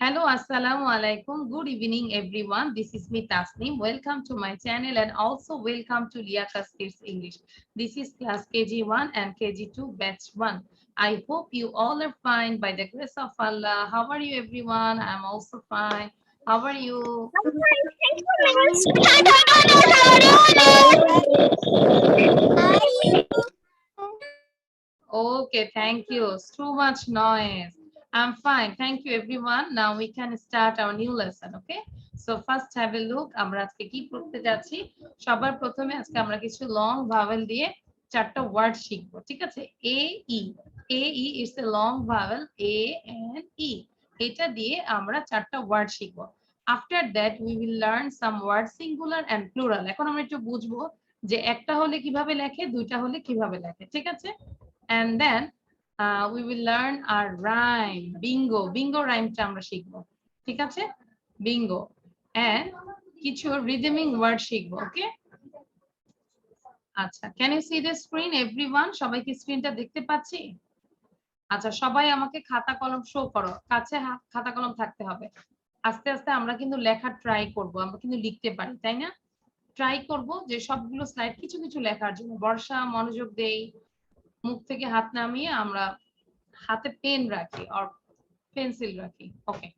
Hello, assalamu alaikum. Good evening, everyone. This is me Tasneem. Welcome to my channel and also welcome to Liakas Kids English. This is class KG1 and KG2 batch 1. I hope you all are fine by the grace of Allah. How are you, everyone? I'm also fine. How are you? Okay, thank you. Too much noise. I'm fine. Thank you, everyone. Now we can start our new lesson, okay? So first have a look. আমরা আজকে কি পড়তে যাচ্ছি? সবার প্রথমে আজকে আমরা কিছু লং ভাওয়েল দিয়ে চারটা ওয়ার্ড শিখবো। ঠিক আছে? এ ই। এ ই is a long vowel A and E. এটা দিয়ে আমরা চারটা ওয়ার্ড শিখবো। After that we will learn some words singular and plural. এখন আমরা একটু বুঝবো যে একটা হলে কিভাবে লেখে, দুইটা হলে কিভাবে লেখে। ঠিক আছে? And then we will learn our rhyme bingo rhyme টা আমরা শিখবো ঠিক আছে bingo and কিছু rhyming word শিখবো ওকে আচ্ছা can you see the screen everyone সবাই কি স্ক্রিনটা দেখতে পাচ্ছি আচ্ছা সবাই আমাকে খাতা কলম শো করো কাছে খাতা কলম থাকতে হবে আস্তে আস্তে আমরা কিন্তু লেখা ট্রাই করব আমরা কিন্তু লিখতে পারি তাই না ট্রাই করব যে সবগুলো স্লাইড কিছু কিছু লেখার জন্য বর্ষা মনোযোগ দেই মুখ থেকে হাত নামিয়ে আমরা হাতে পেন রাখি or pencil রাখি okay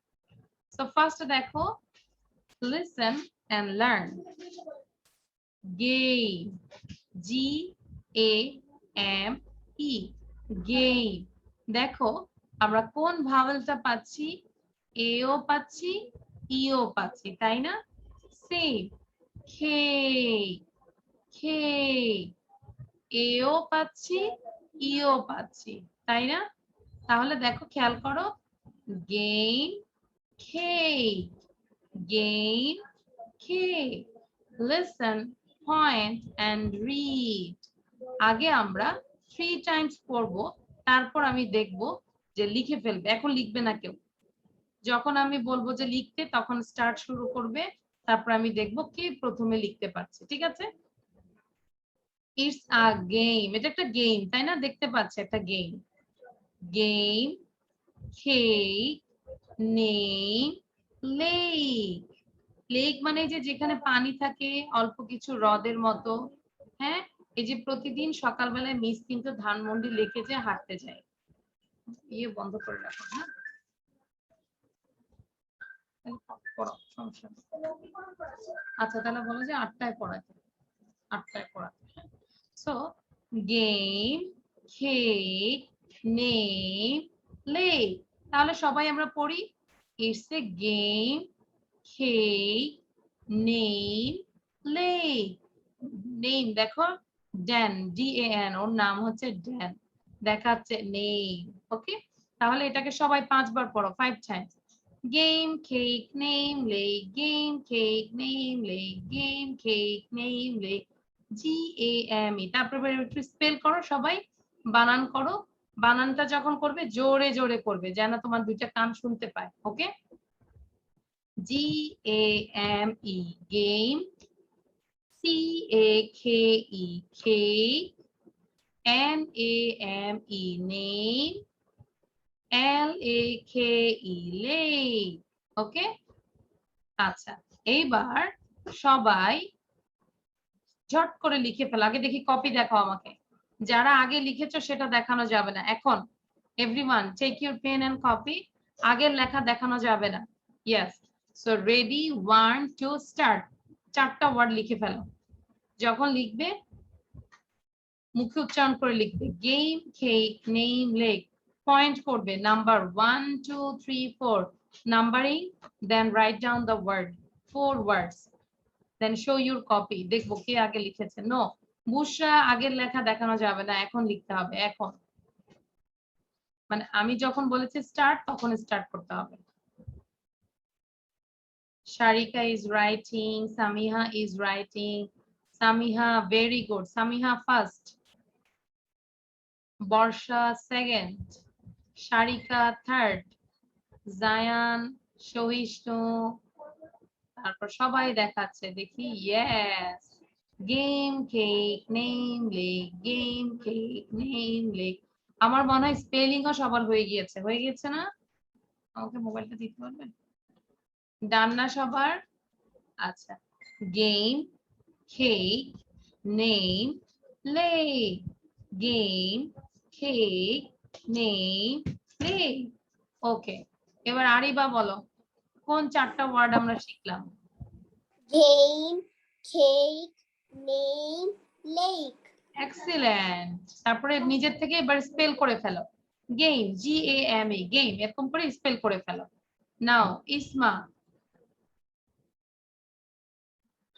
so first দেখো listen and learn game G A M E game দেখো আমরা কোন ভাওয়েলটা পাচ্ছি এ ও পাচ্ছি ই ও পাচ্ছি তাই না সেম খে খে এ ও পাচ্ছি ই ও পাচ্ছি তাই না তাহলে দেখো খেয়াল করো game cake game cake listen point and read আগে আমরা 3 টাইমস পড়ব তারপর আমি দেখব যে লিখে ফেলবে এখন লিখবে না কেউ যখন আমি বলবো যে লিখতে তখন স্টার্ট শুরু করবে তারপর আমি দেখব কে প্রথমে লিখতে পারছে ঠিক আছে ইটস আ গেম এটা একটা গেম তাই না দেখতে পাচ্ছে একটা game game cake name lake lake মানে যে যেখানে পানি থাকে অল্প কিছু হ্রদের মতো হ্যাঁ এই যে প্রতিদিন সকালবেলায় মিস কিন্তু ধানমন্ডি লেকে যে হাঁটতে যায় ইয়ে বন্ধ করে রাখো হ্যাঁ আচ্ছা তাহলে বলো যে 8টায় পড়াতে 8টায় পড়াতে so game cake name lake তাহলে সবাই আমরা পড়ি it's a game cake name lake name দেখো ড্যান DAN ওর নাম হচ্ছে ড্যান দেখাচ্ছে নেম ওকে তাহলে এটাকে সবাই 5বার পড়ো 5 Times game cake name lake game cake name lake game cake name lake GAME তারপরে একটু স্পেল করো সবাই বানান করো বানানটা যখন করবে জোরে জোরে করবে যেন তোমার দুইটা কান শুনতে পায় ওকে GAME game CAKE cake NAME name LAKE lake ওকে আচ্ছা এইবার সবাই ঝট করে লিখে ফেলো আগে দেখি কপি দেখাও আমাকে যারা আগে লিখেছো সেটা দেখানো যাবে না এখন everyone take your pen and copy আগের লেখা দেখানো যাবে না ইয়েস সো রেডি 1 2 স্টার্ট চারটা ওয়ার্ড লিখে ফেলো যখন লিখবে মুখে উচ্চারণ করে লিখবে game cake name lake point করবে number 1 2 3 4 numbering then write down the word 4 words then show your copy দেখবো কে আগে লিখেছে নো বুশরা আগের লেখা দেখানো যাবে না এখন লিখতে হবে এখন মানে আমি যখন বলেছি স্টার্ট তখন স্টার্ট করতে হবে Sharika is writing Samiha is writing Samiha very good Samiha first Borsha second Sharika third Zayan Shohishnu তারপর সবাই দেখাচ্ছে দেখি yes game cake name lake game cake name lake আমার মনে হয় স্পেলিংও সবার হয়ে গিয়েছে না আমাকে মোবাইলটা দিতে পারবে? ডান না সবার? আচ্ছা, game, cake, name, lake. Game, cake, name, lake. Okay, এবার আরিবা বলো, কোন চারটা ওয়ার্ড আমরা শিখলাম? Game, cake, name, lake. Excellent. তারপরে নিজের থেকে এবার স্পেল করে ফেলো। গেম, GAME, গেম, এরকম করে স্পেল করে ফেলো। নাও ইসমা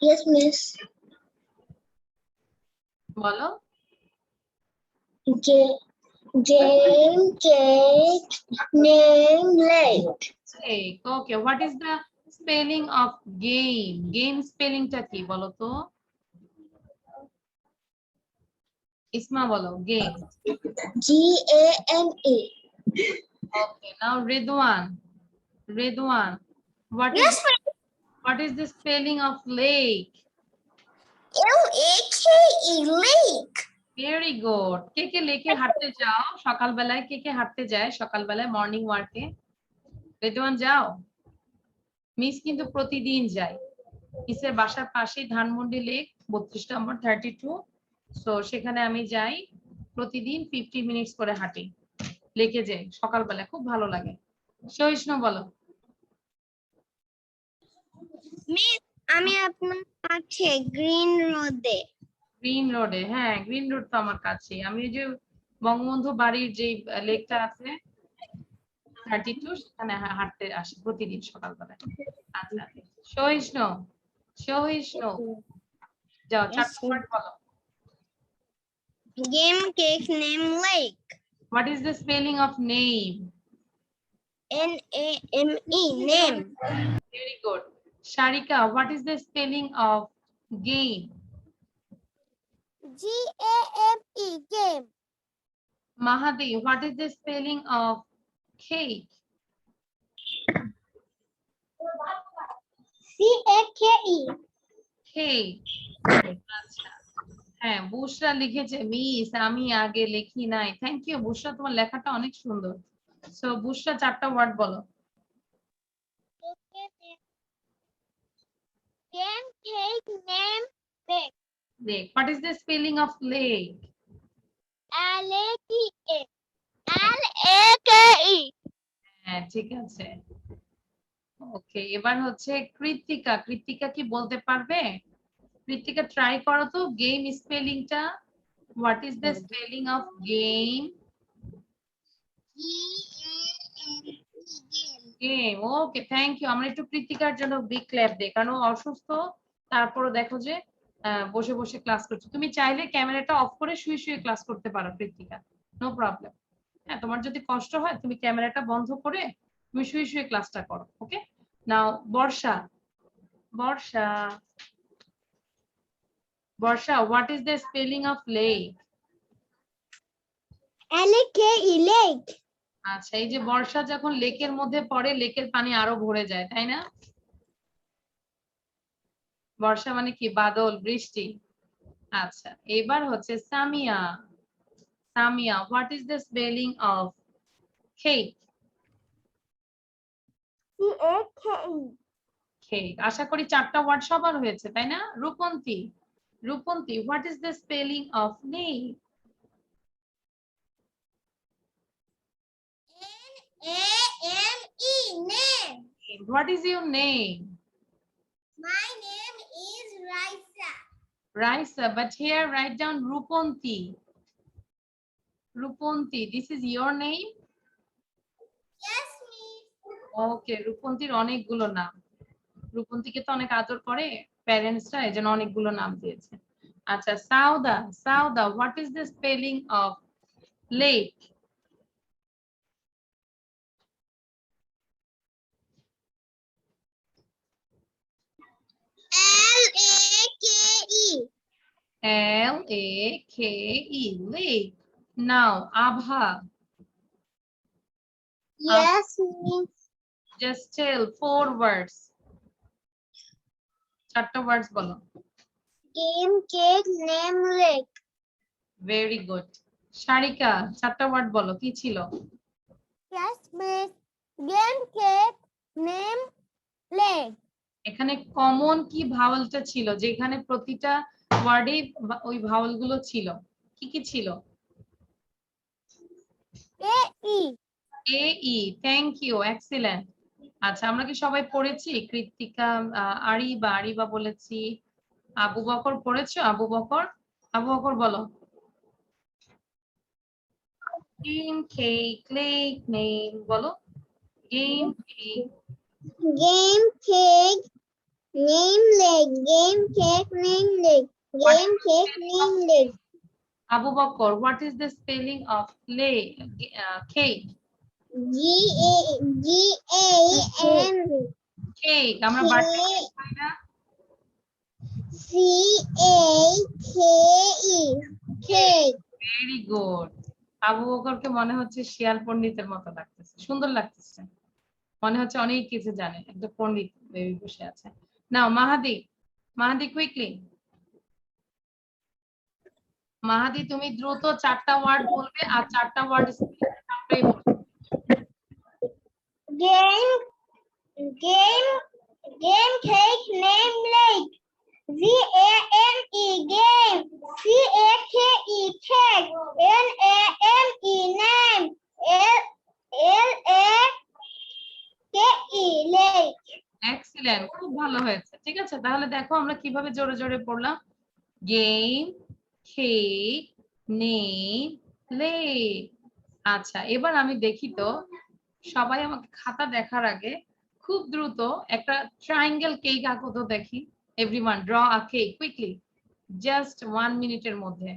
Yes, miss. বলো। Game, cake, name, lake. Okay, what is the spelling of game? Game স্পেলিংটা কি বলো তো? ইসমা বলো, game. Game. Okay, now Redwan. Redwan, Yes, what is the spelling of lake? Lake. Lake. Very good. কে কে লেকে হাঁটতে যাও সকালবেলায়? কে কে হাঁটতে যায় সকালবেলায় মর্নিং ওয়ার্কে? রেদওয়ান যাও? মিস কিন্তু প্রতিদিন যাই। মিসের বাসার পাশেই ধানমন্ডি লেক, 32 নম্বর 32। সো সেখানে আমি যাই প্রতিদিন 50 মিনিটস করে হাঁটি, লেকে যাই সকালবেলা, খুব ভালো লাগে। সহিষ্ণু বলো। মিস আমি আপনার কাছে গ্রিন রোডে। গ্রিন রোডে? হ্যাঁ, গ্রিন রোড তো আমার কাছে। আমি ওই যে বঙ্গবন্ধু বাড়ির যে লেকটা আছে 32, সেখানে হাঁটতে আসি প্রতিদিন সকালবেলা। আচ্ছা, সহিষ্ণু, সহিষ্ণু যাও, চারটা ওয়ার্ড বলো। Game, cake, name, lake. What is the spelling of name? Name. Name. Very good. Sharika, what is the spelling of game? Game. Game. Mahadi, what is the spelling of cake? Cake. Cake. আচ্ছা, হ্যাঁ, বুশরা লিখেছে miss আমি আগে লিখি নাই। Thank you বুশরা, তোমার লেখাটা অনেক সুন্দর। সো বুশরা চারটা ওয়ার্ড বলো। Game, cake, name, lake. Lake. What is the spelling of lake? Lake. Lake. হ্যাঁ, ঠিক আছে। ওকে, এবার হচ্ছে কৃত্তিকা। কৃত্তিকা কি বলতে পারবে? কৃত্তিকা ট্রাই করো তো গেম স্পেলিংটা। What is the spelling of game? Game. Okay, thank you. আমরা একটু কৃত্তিকার জন্য বিগ ক্ল্যাপ দেই, কারণ ও অসুস্থ, তারপরও দেখো যে বসে বসে ক্লাস করছে। তুমি চাইলে ক্যামেরাটা অফ করে শুয়ে শুয়ে ক্লাস করতে পারো কৃত্তিকা, নো প্রবলেম। হ্যাঁ, তোমার যদি কষ্ট হয় তুমি ক্যামেরাটা বন্ধ করে তুমি শুয়ে শুয়ে ক্লাসটা করো। Okay, now Barsha. Barsha, Barsha, what is the spelling of lake? Lake. আচ্ছা, এই যে বর্ষা যখন লেকের মধ্যে পড়ে, লেকের পানি আরো ভরে যায়, তাই না? বর্ষা মানে কি? বাদল, বৃষ্টি। আচ্ছা, এবার হচ্ছে Samia. Samia, what is the spelling of cake? Cake. আশা করি চারটা ওয়ার্ড সবার হয়েছে, তাই না? Rupanti, Rupanti, what is the spelling of name? Name. What is your name? My name is Raisa. Raisa, but here write down Ruponti. Ruponti, this is your name? Yes, miss. ওকে, রূপন্তীর অনেকগুলো নাম। রূপন্তীকে তো অনেক আদর করে প্যারেন্টসরা, এজন্য অনেকগুলো নাম দিয়েছে। আচ্ছা, Sawda. Sawda, what is the spelling of lake? Lake. Lake, lake. Now, Abha, Yes, miss. just tell 4 words. চারটা words বলো। Game, cake, name, lake. Very good. Sarika, চারটা ওয়ার্ড বলো, কি ছিল? Yes, miss. Game, এখানে কমন কি ভাওয়েলটা ছিল যেখানে প্রতিটা ওয়ার্ডে ওই ভাওয়েল গুলো ছিল, কি কি ছিল? A E A E, thank you, excellent. আচ্ছা, আমরা কি সবাই পড়েছি? কৃত্তিকা, আরিবা বলেছি, আবু বকর পড়েছো? আবু বকর, আবু বকর বলো। গেম কেক লেক নেম বলো। Game cake, game cake name lake game cake name lake game cake name lake Abu Bakar, what is the spelling of লে cake? G A G A N cake আমরা বাড়িতে কেক খাই না? C A K E cake very good. Abu বকরকে মনে হচ্ছে শিয়াল পণ্ডিতের মতো লাগতেছে, সুন্দর লাগতেছে, মনে হচ্ছে অনেক কিছু জানে, একটা পণ্ডিত বেবি বসে আছে। নাও মাহাদি, মাহাদি কুইকলি, মাহাদি তুমি দ্রুত 4টা ওয়ার্ড বলবে আর 4টা ওয়ার্ড স্পেলিংটাই বলবে। game game game cake name lake G A N E game C A K E cake N A M E name L L A K E lake excellent, খুব ভালো হয়েছে। ঠিক আছে, তাহলে দেখো আমরা কিভাবে জোরে জোরে পড়লাম। Game cake name lake. আচ্ছা, এবার আমি দেখি তো, সবাই আমাকে খাতা দেখার আগে খুব দ্রুত একটা ট্রায়াঙ্গেল কেক আঁকো তো দেখি। এভরিওয়ান ড্র আ কেক কুইকলি, জাস্ট 1 মিনিটের মধ্যে।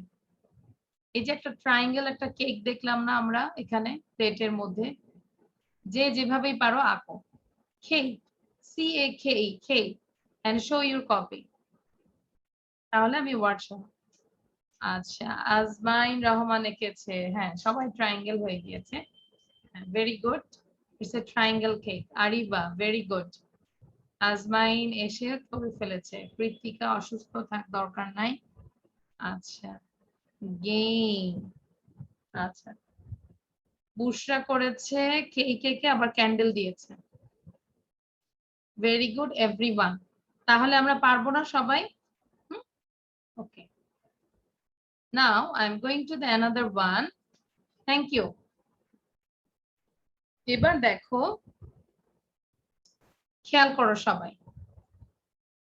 এই যে একটা ট্রায়াঙ্গেল একটা কেক দেখলাম না আমরা এখানে প্লেটের মধ্যে, যে যেভাবেই পারো আঁকো। Cake, C A K E cake, and show your copy. তাহলে আমি ওয়ার্ড সহ। আচ্ছা, আজমাইন রহমান এঁকেছে, হ্যাঁ সবাই ট্রায়াঙ্গেল হয়ে গিয়েছে, very good, it's a triangle cake. আরিবা, very good. আজমাইন এসে করে ফেলেছে। কৃত্তিকা অসুস্থ, থাক দরকার নাই। আচ্ছা, গেম, আচ্ছা, বুশরা করেছে কেকে আবার ক্যান্ডেল দিয়েছে। Very good everyone. তাহলে আমরা পারবো না সবাই? Okay, now I am going to the another one. Thank you. এবার দেখো, খেয়াল করো সবাই,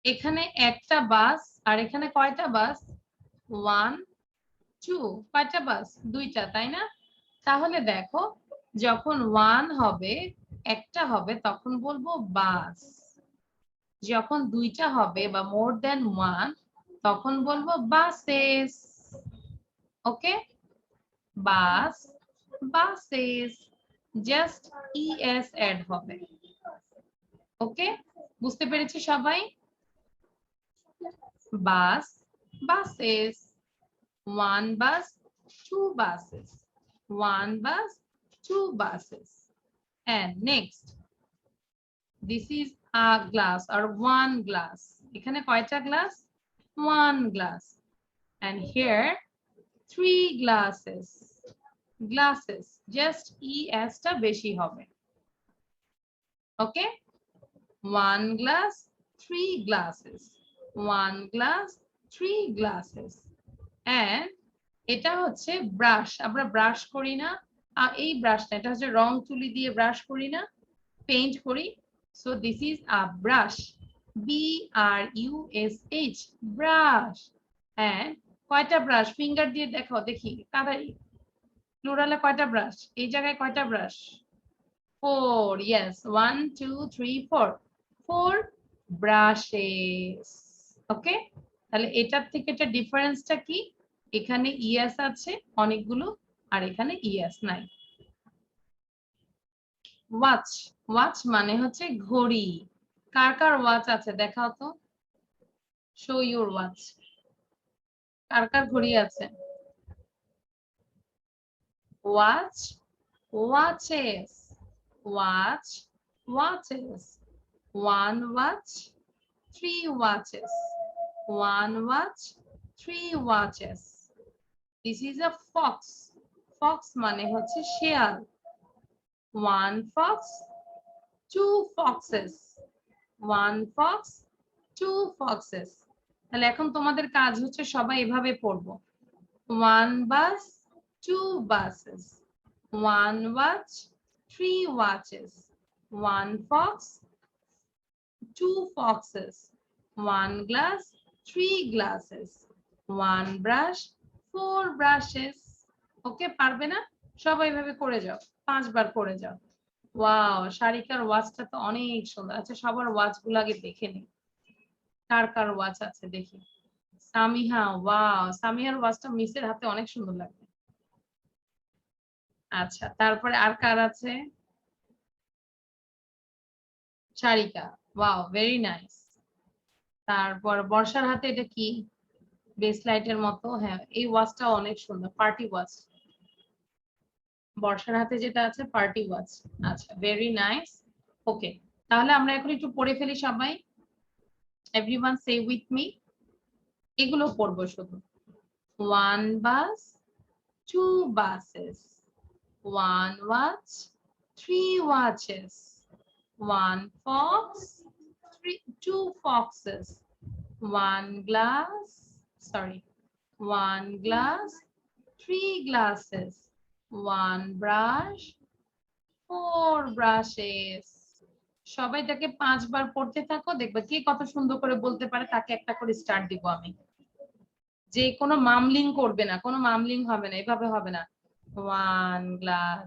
এখানে একটা বাস আর এখানে কয়টা বাস? 1 2, কয়টা বাস? 2টা, তাই না? তাহলে দেখো, যখন 1 হবে, একটা হবে, তখন বলবো বাস। যখন 2টা হবে বা মোর দেন 1, তখন বলবো বাসেস। ওকে, বাস, বাসেস, জাস্ট ইএস অ্যাড হবে। ওকে, বুঝতে পেরেছি সবাই? বাস, buses, 1 bus, 2 buses, 1 bus, 2 buses. And next, this is a glass or 1 glass. এখানে কয়টা glass? 1 glass. And here 3 glasses. Glasses, just es টা বেশি হবে। Okay, 1 glass, 3 glasses, 1 glass, 3 glasses. And এটা হচ্ছে ব্রাশ, আমরা ব্রাশ করি না, এই ব্রাশটা, এটা হচ্ছে রং তুলি দিয়ে ব্রাশ করি না, পেইন্ট করি। So this is a brush, BRUSH, brush. হ্যাঁ, কয়টা ব্রাশ? ফিঙ্গার দিয়ে দেখাও দেখি তাড়াতাড়ি, প্লুরালে কয়টা ব্রাশ? এই জায়গায় কয়টা ব্রাশ? 4, yes, 1 2 3 4, 4 brushes. ওকে, তাহলে এটার থেকে এটা ডিফারেন্সটা কি? এখানে ইএস আছে অনেকগুলো আর এখানে ইএস নাই। ওয়াচ, ওয়াচ মানে হচ্ছে ঘড়ি। কার কার ওয়াচ আছে দেখাও তো, শো ইউর ওয়াচ। কার কার ঘড়ি আছে? Watch, watches, watch, watches, 1 watch, 3 watches, 1 watch, 3 watches. This is a fox. Fox মানে হচ্ছে শিয়াল। 1 fox, 2 foxes, one fox, two foxes. তাহলে এখন তোমাদের কাজ হচ্ছে সবাই এভাবে পড়বো। One bus, two buses. One watch, three watches. One fox, two foxes. One glass, three glasses. One brush, four brushes. ওকে, পারবে না? সবাই এভাবে করে যাও, 5 বার করে যাও। ওয়াও, শারিকার ওয়াচটা তো অনেক সুন্দর। আচ্ছা, সবার ওয়াচ গুলো আগে দেখে নিই, কার কার ওয়াচ আছে দেখি। সামিহা, ওয়াও, সামিহার ওয়াচটা মিসের হাতে অনেক সুন্দর লাগবে। আচ্ছা, তারপরে আর কার আছে? শারিকা, ওয়াও, ভেরি নাইস। তারপর বর্ষার হাতে এটা কি? বেস লাইটের মতো। হ্যাঁ, এই ওয়াচটা অনেক সুন্দর, পার্টি ওয়াচ। বর্ষার হাতে যেটা আছে পার্টি ওয়াচ। আচ্ছা, ভেরি নাইস। ওকে, তাহলে আমরা এখন একটু পড়ে ফেলি সবাই। Everyone say with me. এগুলো পড়বো শুধু। One bus, two buses. One watch, three watches. One fox, two foxes. One glass, sorry, one glass, three glasses. One brush, four brushes. সবাই এটাকে 5 বার পড়তে থাকো, দেখবে কে কত সুন্দর করে বলতে পারে তাকে একটা করে স্টার দিব আমি। যে কোনো মামলিং করবে না, কোনো মামলিং হবে না, এভাবে হবে না। ওয়ান গ্লাস,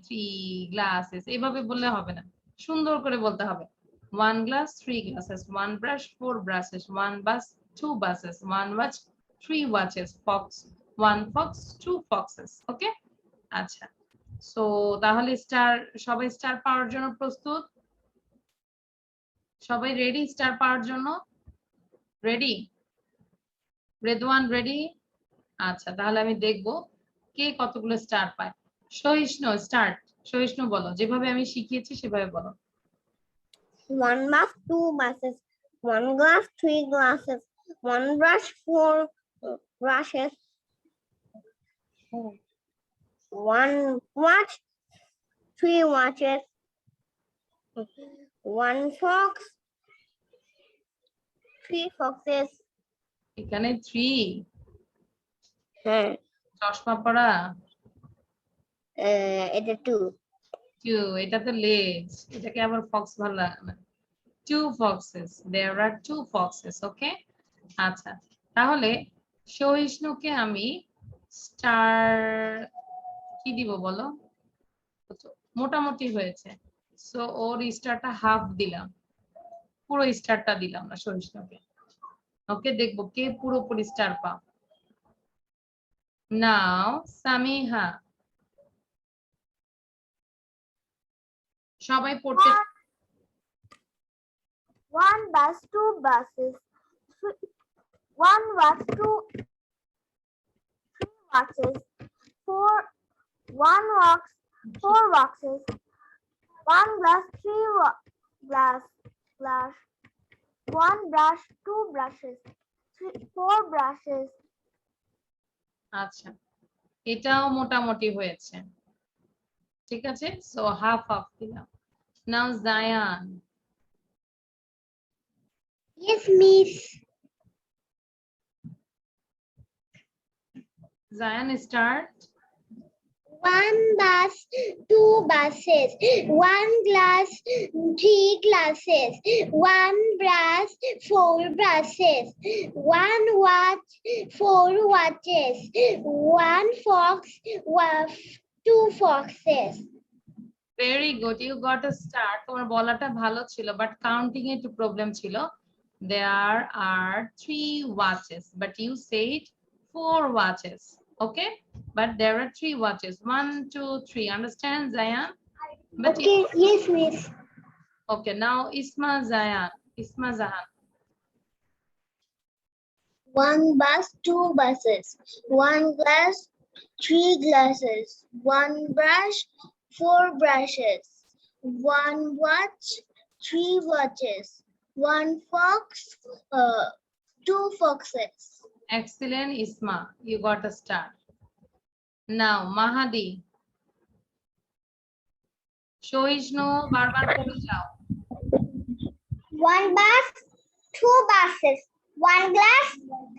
থ্রি গ্লাসেস, এভাবে বললে হবে না, সুন্দর করে বলতে হবে। One glass, three glasses. One brush, four brushes. One bus, two buses. One watch, three watches. Fox, one fox, two foxes. Okay, আচ্ছা। সো তাহলে স্টার, সবাই স্টার পাওয়ার জন্য প্রস্তুত? সবাই রেডি স্টার পাওয়ার জন্য? রেডি? রেদওয়ান রেডি? আচ্ছা, তাহলে আমি দেখবো কে কতগুলো স্টার পায়। সহিষ্ণু স্টার্ট। সহিষ্ণু বলো, যেভাবে আমি শিখিয়েছি সেভাবে বলো। One bus, two buses. One glass, three glasses. One brush, four brushes. One watch, three watches. One fox, three foxes. এখানে 3, হ্যাঁ, চশমা পরা। এটা two. 2, এটা তো লেজ, এটাকে আবার ফক্স ভালো লাগে না। 2 foxes, there are 2 foxes. ওকে, আচ্ছা, তাহলে সহিষ্ণুকে আমি স্টার কি দিব বলো? মোটামুটি হয়েছে, সো ওর স্টারটা হাফ দিলাম, পুরো স্টারটা দিলাম না সহিষ্ণুকে। ওকে, দেখবো কে পুরোপুরি স্টার পাও। নাও সামিহা, সবাই পড়তে। One bus, two buses. One watch, three watches. One box, four boxes. One glass, glass. One brush, two brushes. Four brushes. আচ্ছা, এটাও মোটামুটি হয়েছে, ঠিক আছে, সো হাফ হাফ দিলাম। Now Zayan. Yes, miss. Zayan start. One bus, two buses. One glass, three glasses. One brush, four brushes. One watch, four watches. One fox, two foxes. Very good, you got a star. তোমার বলাটা ভালো ছিল, but counting এ একটু problem ছিল। There are 3 watches, but you said 4 watches. Okay, but there are 3 watches. 1, 2, 3. Understand, Zayan? But Okay, yes, miss. okay, now Isma Zayan. Isma Zahan. One bus, two buses. One glass, three glasses. One brush, four brushes. One watch, three watches. One fox, two foxes. Excellent, Isma. You got a star. Now, Mahadi. সহিষ্ণু, বারবার পড়ে যাও। One bus, two buses. One glass,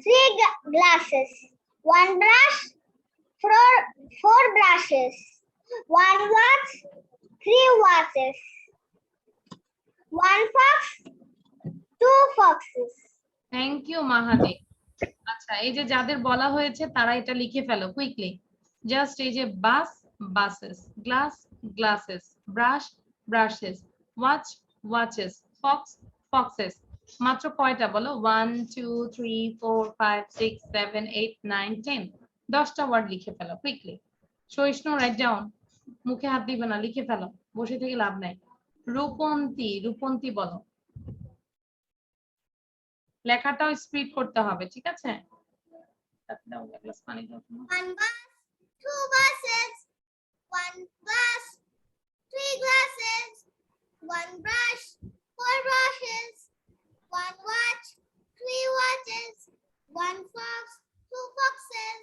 three glasses. One brush, four brushes. One watch, three watches. One fox, two foxes. Thank you Mahadi. আচ্ছা, এই যে যাদের বলা হয়েছে তারা এটা লিখে ফেলো কুইকলি। জাস্ট এই যে bus, buses, glass, glasses, brush, brushes, watch, watches, fox, foxes. মাত্র কয়টা বলো? 1 2 3 4 5 6 7 8 9 10। 10টা ওয়ার্ড লিখে ফেলো কুইকলি। সহিষ্ণু, রাইট ডাউন। মুখে হাত দিবে না, লিখে ফেলো, বসে থেকে লাভ নাই। রূপন্তী, রূপন্তী বলো। লেখাটাও স্পিড করতে হবে, ঠিক আছে? পানি দাও তো। One bus, two buses. One glass, three glasses. One brush, four brushes. One watch, three watches. One fox, two foxes.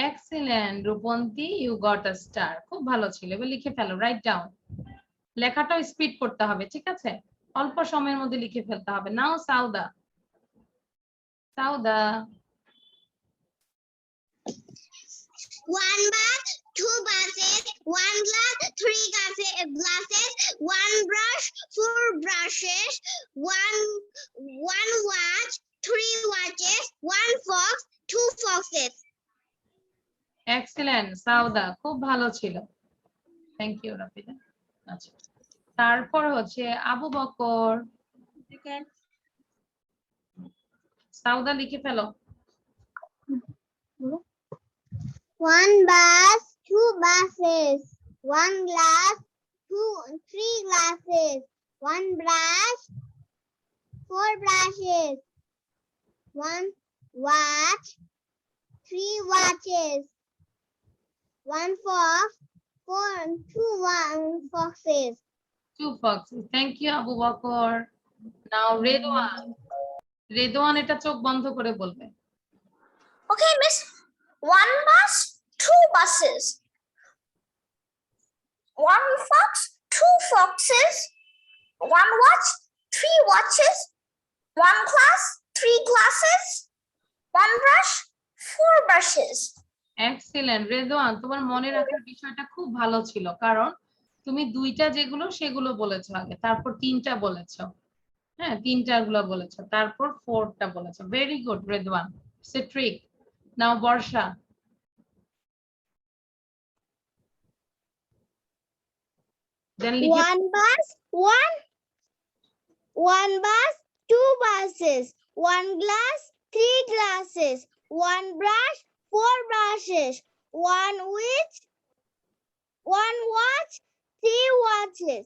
Excellent Rupanti, you got a star. খুব ভালো ছিল, এবার লিখে ফেলো, রাইট ডাউন। লেখাটাও স্পিড করতে হবে, ঠিক আছে? অল্প সময়ের মধ্যে লিখে ফেলতে হবে। Now Sauda, Sauda. One bus, two buses. One glass, three glasses. One brush, four brushes. One watch, three watches. One fox, two foxes. Excellent Sauda, খুব ভালো ছিল। Thank you Rafida. আচ্ছা, তারপর হচ্ছে আবু বকর। সাউদা লিখে ফেলো। One bus, two buses. One glass, three glasses. One brush, four brushes. One watch, three watches. One fox, two foxes. Two foxes. Thank you Abu Bakr. নাও রেদওয়ান, রেদওয়ান এটা চোখ বন্ধ করে বলবে। Okay, miss. One bus, two buses. One fox, two foxes. One watch, three watches. One glass, three glasses. One brush, four brushes. Excellent Redwan, তোমার মনে রাখার বিষয়টা খুব ভালো ছিল, কারণ তুমি দুইটা যেগুলো সেগুলো বলেছো আগে, তারপর তিনটা বলেছো। হ্যাঁ, তিনটা গুলো বলেছো, তারপর ফোরটা বলেছো। Very good Redwan, it's a trick. Now Barsha. One bus, one bus, two buses. One glass, three glasses. One brush, four brushes. One watch, three watches.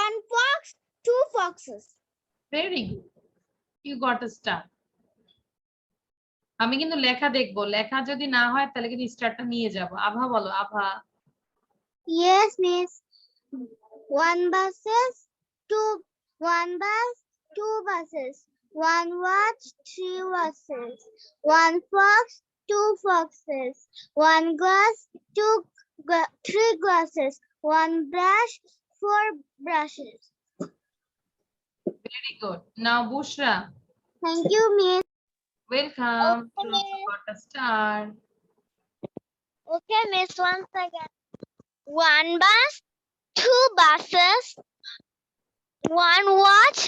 One fox, two foxes. Very good, you got a star. আমি কিন্তু লেখা দেখবো, লেখা যদি না হয় তাহলে কিন্তু স্টারটা নিয়ে যাব। আভা বলো, আভা। Yes, miss. One bus, two buses. One watch, three watches. One fox, two foxes. One glass, three glasses. One brush, four brushes. Very good. Now Bushra. Thank you, miss. Welcome. Okay. You also got a star. Okay, miss, once again. One bus, two buses. One watch,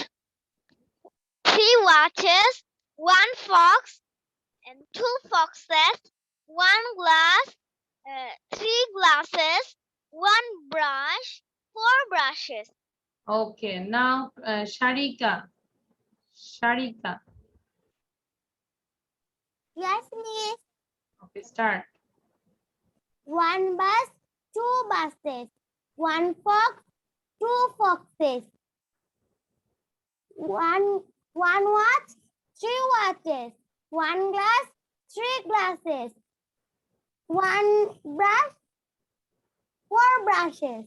three watches. One fox and two foxes. One glass, three glasses. One brush, four brushes. Okay. Now Sharika. Sharika. Yes, miss. Okay, start. One bus, two buses. One fox, two foxes. One watch, three watches. One glass, three glasses. One brush, four brushes.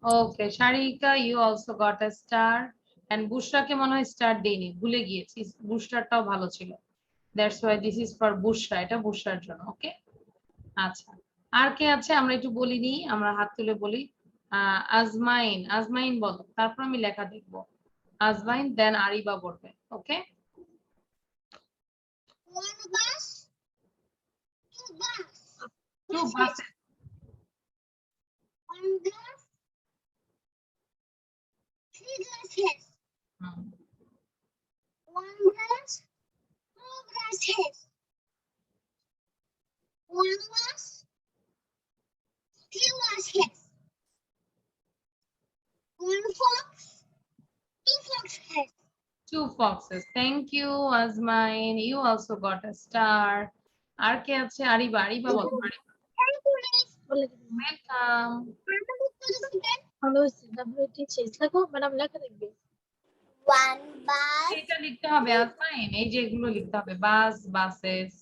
Okay, Sharika, you also got a star. And Bushra কে মনে হয় star দেইনি, ভুলে গিয়েছি। বুশরাটাও ভালো ছিল। That's why this is for Bushra. এটা বুশরার জন্য। ওকে, আচ্ছা। আর কে আছে আমরা একটু বলিনি, আমরা হাত তুলে বলি। আজমাইন, আজমাইন বলো, তারপর আমি লেখা দেখবো। আজমাইন দেন আরিবা বলবে। Okay, One bus, two bus. Two buses. One glass, three glasses. One glass, two glasses. One glass, two glasses. One fox, two foxes. Two foxes. Thank you, Azmain. You also got a star. আর কে আছে? আরিবা, আরিবা বলো। Welcome. ভালো হয়েছে, দেখো madam লেখা দেখবে। One bus, এটা লিখতে হবে আজমাইন, এই যে এগুলো লিখতে হবে, বাস, বাসেস,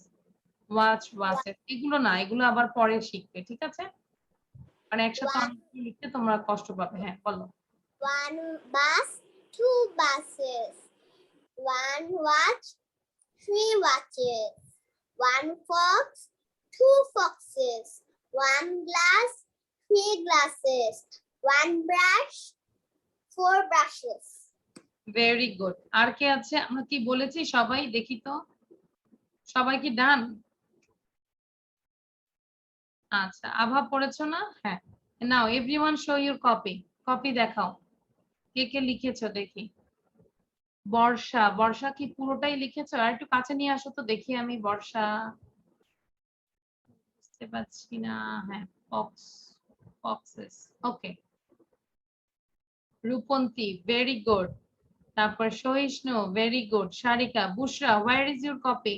ওয়াচ, ওয়াচেস, এগুলো না, এগুলো আবার পরে শিখবে, ঠিক আছে? মানে একসাথে অনেকগুলো লিখতে তোমরা কষ্ট পাবে। হ্যাঁ বলো। one bus, two buses. One watch, three watches. One fox, two foxes. One glass, three glasses. One brush, four brushes. Very good. আর কে আছে? আমরা কি বলেছি সবাই? দেখি তো, সবাই কি ডান? আচ্ছা, আভা পড়েছো না? হ্যাঁ, now everyone show your copy. Copy দেখাও, কে কে লিখেছো দেখি। বর্ষা, বর্ষা কি পুরোটাই লিখেছো? আর একটু কাছে নিয়ে আসো তো দেখি আমি। বর্ষা, বুঝতে পারছি না। হ্যাঁ, fox, foxes. Okay. Rupanti, very good. তারপর Sahishnu, very good. Sarika, Bushra, where is your copy?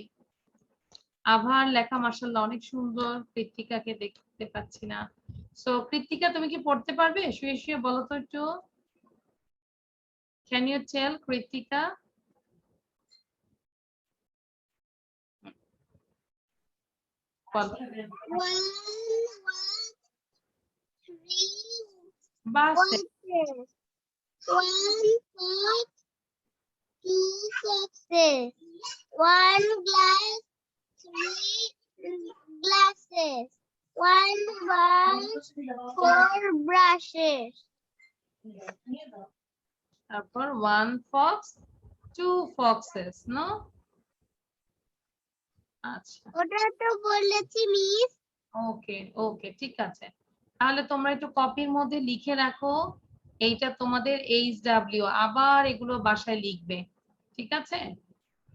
আভার লেখা মাশাআল্লাহ অনেক সুন্দর। কৃত্তিকাকে দেখতে পাচ্ছি না। সো কৃত্তিকা, তুমি কি পড়তে পারবে? শুয়ে শুয়ে বলো তো একটু। Can you tell Krittika? বলো। One, three বাসে, boxes. One fox, two foxes. One glass, three glasses. One brush, four brushes. তারপর one fox, two foxes, no? আচ্ছা, ওটা তো বলেছি মিস। ওকে ওকে, ঠিক আছে। তাহলে তোমরা একটু কপির মধ্যে লিখে রাখো, এইটা তোমাদের HW, আবার এগুলো বাসায় লিখবে, ঠিক আছে?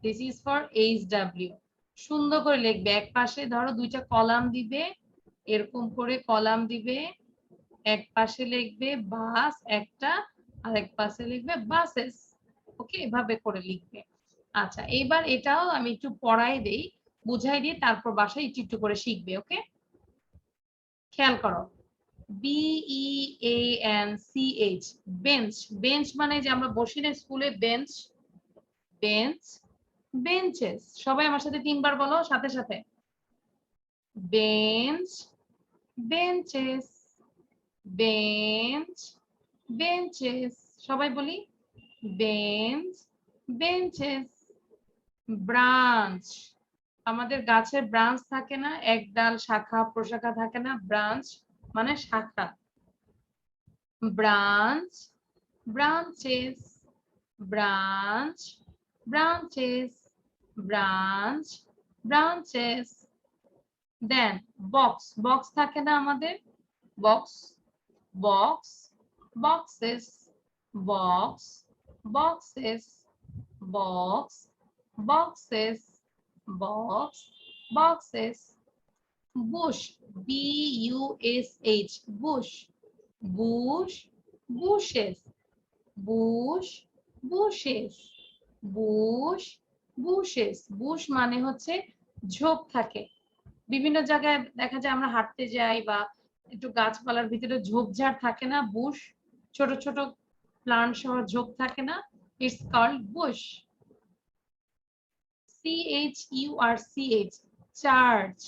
This is for HW। সুন্দর করে লিখবে। এক পাশে ধরো দুইটা কলাম দিবে, এরকম করে কলাম দিবে। এক পাশে লিখবে বাস একটা, আর এক পাশে লিখবে বাসেস। ওকে, এভাবে করে লিখবে। আচ্ছা, এবার এটাও আমি একটু পড়াই দেই, বুঝাই দিয়ে তারপর বাসায় একটু একটু করে শিখবে। ওকে, খেয়াল করো। BEANCH, bench. বেঞ্চ মানে যে আমরা বসি না স্কুলে, বেঞ্চ, বেঞ্চ, বেঞ্চেস। সবাই আমার সাথে তিনবার বলো সাথে সাথে। Bench, benches, bench, benches. সবাই বলি, বেঞ্চ, বেঞ্চেস। ব্রাঞ্চ, আমাদের গাছের ব্রাঞ্চ থাকে না, এক ডাল শাখা প্রশাখা থাকে না, ব্রাঞ্চ মানে শাখা। Branch, branches, branch, branches, branch, branches. Then box, box থাকে না আমাদের, box, box, boxes, box, boxes, box, boxes, box, boxes. Bush, BUSH, bush, bush, bushes, bush, bushes, bush, bushes. Bush মানে হচ্ছে ঝোপ থাকে। বিভিন্ন জায়গায় দেখা যায় আমরা হাঁটতে যাই বা একটু গাছপালার ভিতরে ঝোপঝাড় থাকে না, বুশ, ছোট ছোট প্লান্ট সহ ঝোপ থাকে না, it's called bush. CHURCH, church.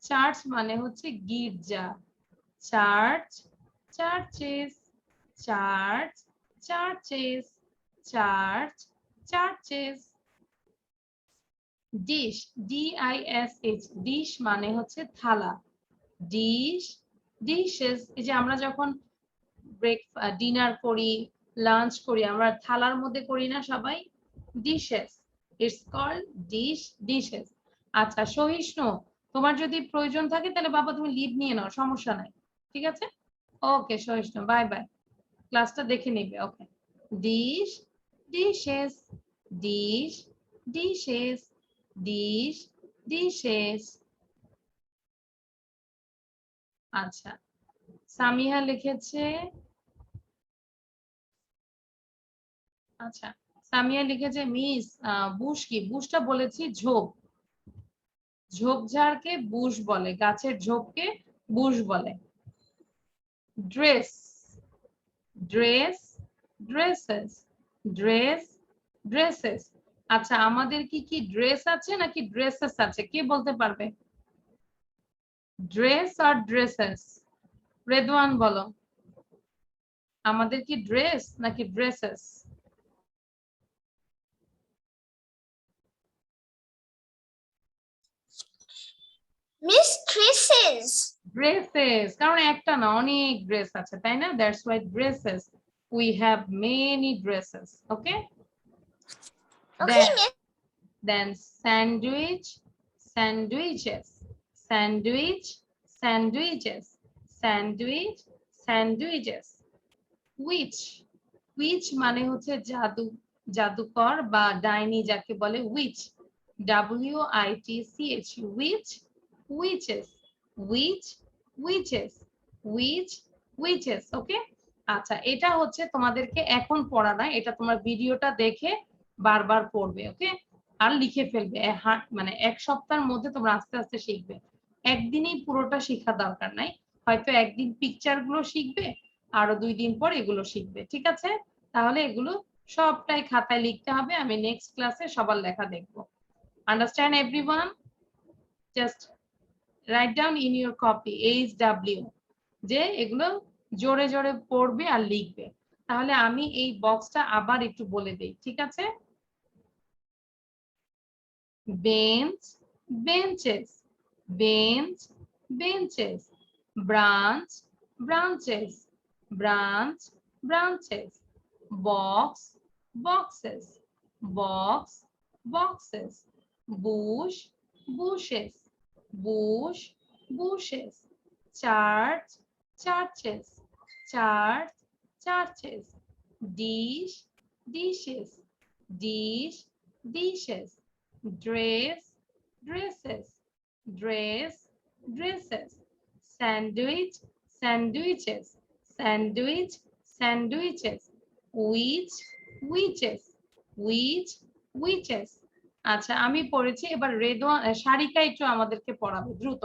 Church মানে হচ্ছে গির্জা। Church, churches, church, churches, church, churches. Dish, DISH, dish মানে হচ্ছে থালা। Dish, dishes. এই যে আমরা যখন ডিনার করি লাঞ্চ করি, আমরা থালার মধ্যে করি না সবাই, ডিশেস, ইটস কল্ড ডিশেস। আচ্ছা সহিষ্ণু, তোমার যদি প্রয়োজন থাকে তাহলে বাবা তুমি লিভ নিয়ে নাও, সমস্যা নাই, ঠিক আছে? ওকে সহিষ্ণু, বাই বাই, ক্লাসটা দেখে নিবে। Okay, dish dishes, dish dishes, dish dishes. আচ্ছা সামিহা লিখেছে, আচ্ছা সামিয়া লিখেছে মিস বুশ কি, বুশটা বলেছি ঝোপ, ঝোপঝাড়কে বুশ বলে, গাছের ঝোপকে বুশ বলে। Dress, dress dresses, dress dresses. আচ্ছা আমাদের কি কি ড্রেস আছে নাকি ড্রেসেস আছে, কে বলতে পারবে? ড্রেস আর ড্রেসেস, রেদওয়ান বলো, আমাদের কি ড্রেস নাকি ড্রেসেস? Miss dresses. ড্রেসেস, কারণ একটা না অনেক ড্রেস আছে তাই না, that's why dresses, we have many dresses. Okay, Okay, Miss. Then sandwich, sandwiches, sandwich sandwiches, sandwich sandwiches. Witch, witch মানে হচ্ছে জাদু, জাদুকর বা ডাইনি যাকে বলে witch, WITCH, witch witches, witch witches, witch witches. Okay, আচ্ছা এটা হচ্ছে তোমাদেরকে এখন পড়া না, এটা তোমার ভিডিওটা দেখে বারবার পড়বে। ওকে, আর লিখে ফেলবে, মানে এক সপ্তাহের মধ্যে তোমরা আস্তে আস্তে শিখবে, একদিনেই পুরোটা শেখা দরকার নাই, হয়তো একদিন পিকচার গুলো শিখবে, আরো 2 দিন পর এগুলো শিখবে, ঠিক আছে? তাহলে এগুলো সবটাই খাতায় লিখতে হবে, আমি নেক্সট ক্লাসে সবার লেখা দেখবো। Understand everyone? Just write down in your copy HW, যে এগুলো জোরে জোরে পড়বে আর লিখবে। তাহলে আমি এই বক্সটা আবার একটু বলে দেই, ঠিক আছে? Bench benches, bench benches, branch branches, branch branches, box boxes, box boxes, bush bushes, bush bushes, church churches, church churches, dish dishes, dish dishes, dress dresses, dress dresses, sandwich sandwiches, sandwich sandwiches, witch witches, witch witches। আচ্ছা আমি পড়েছি, এবার রেদওয়ান সারিকা একটু আমাদেরকে পড়াবে দ্রুত,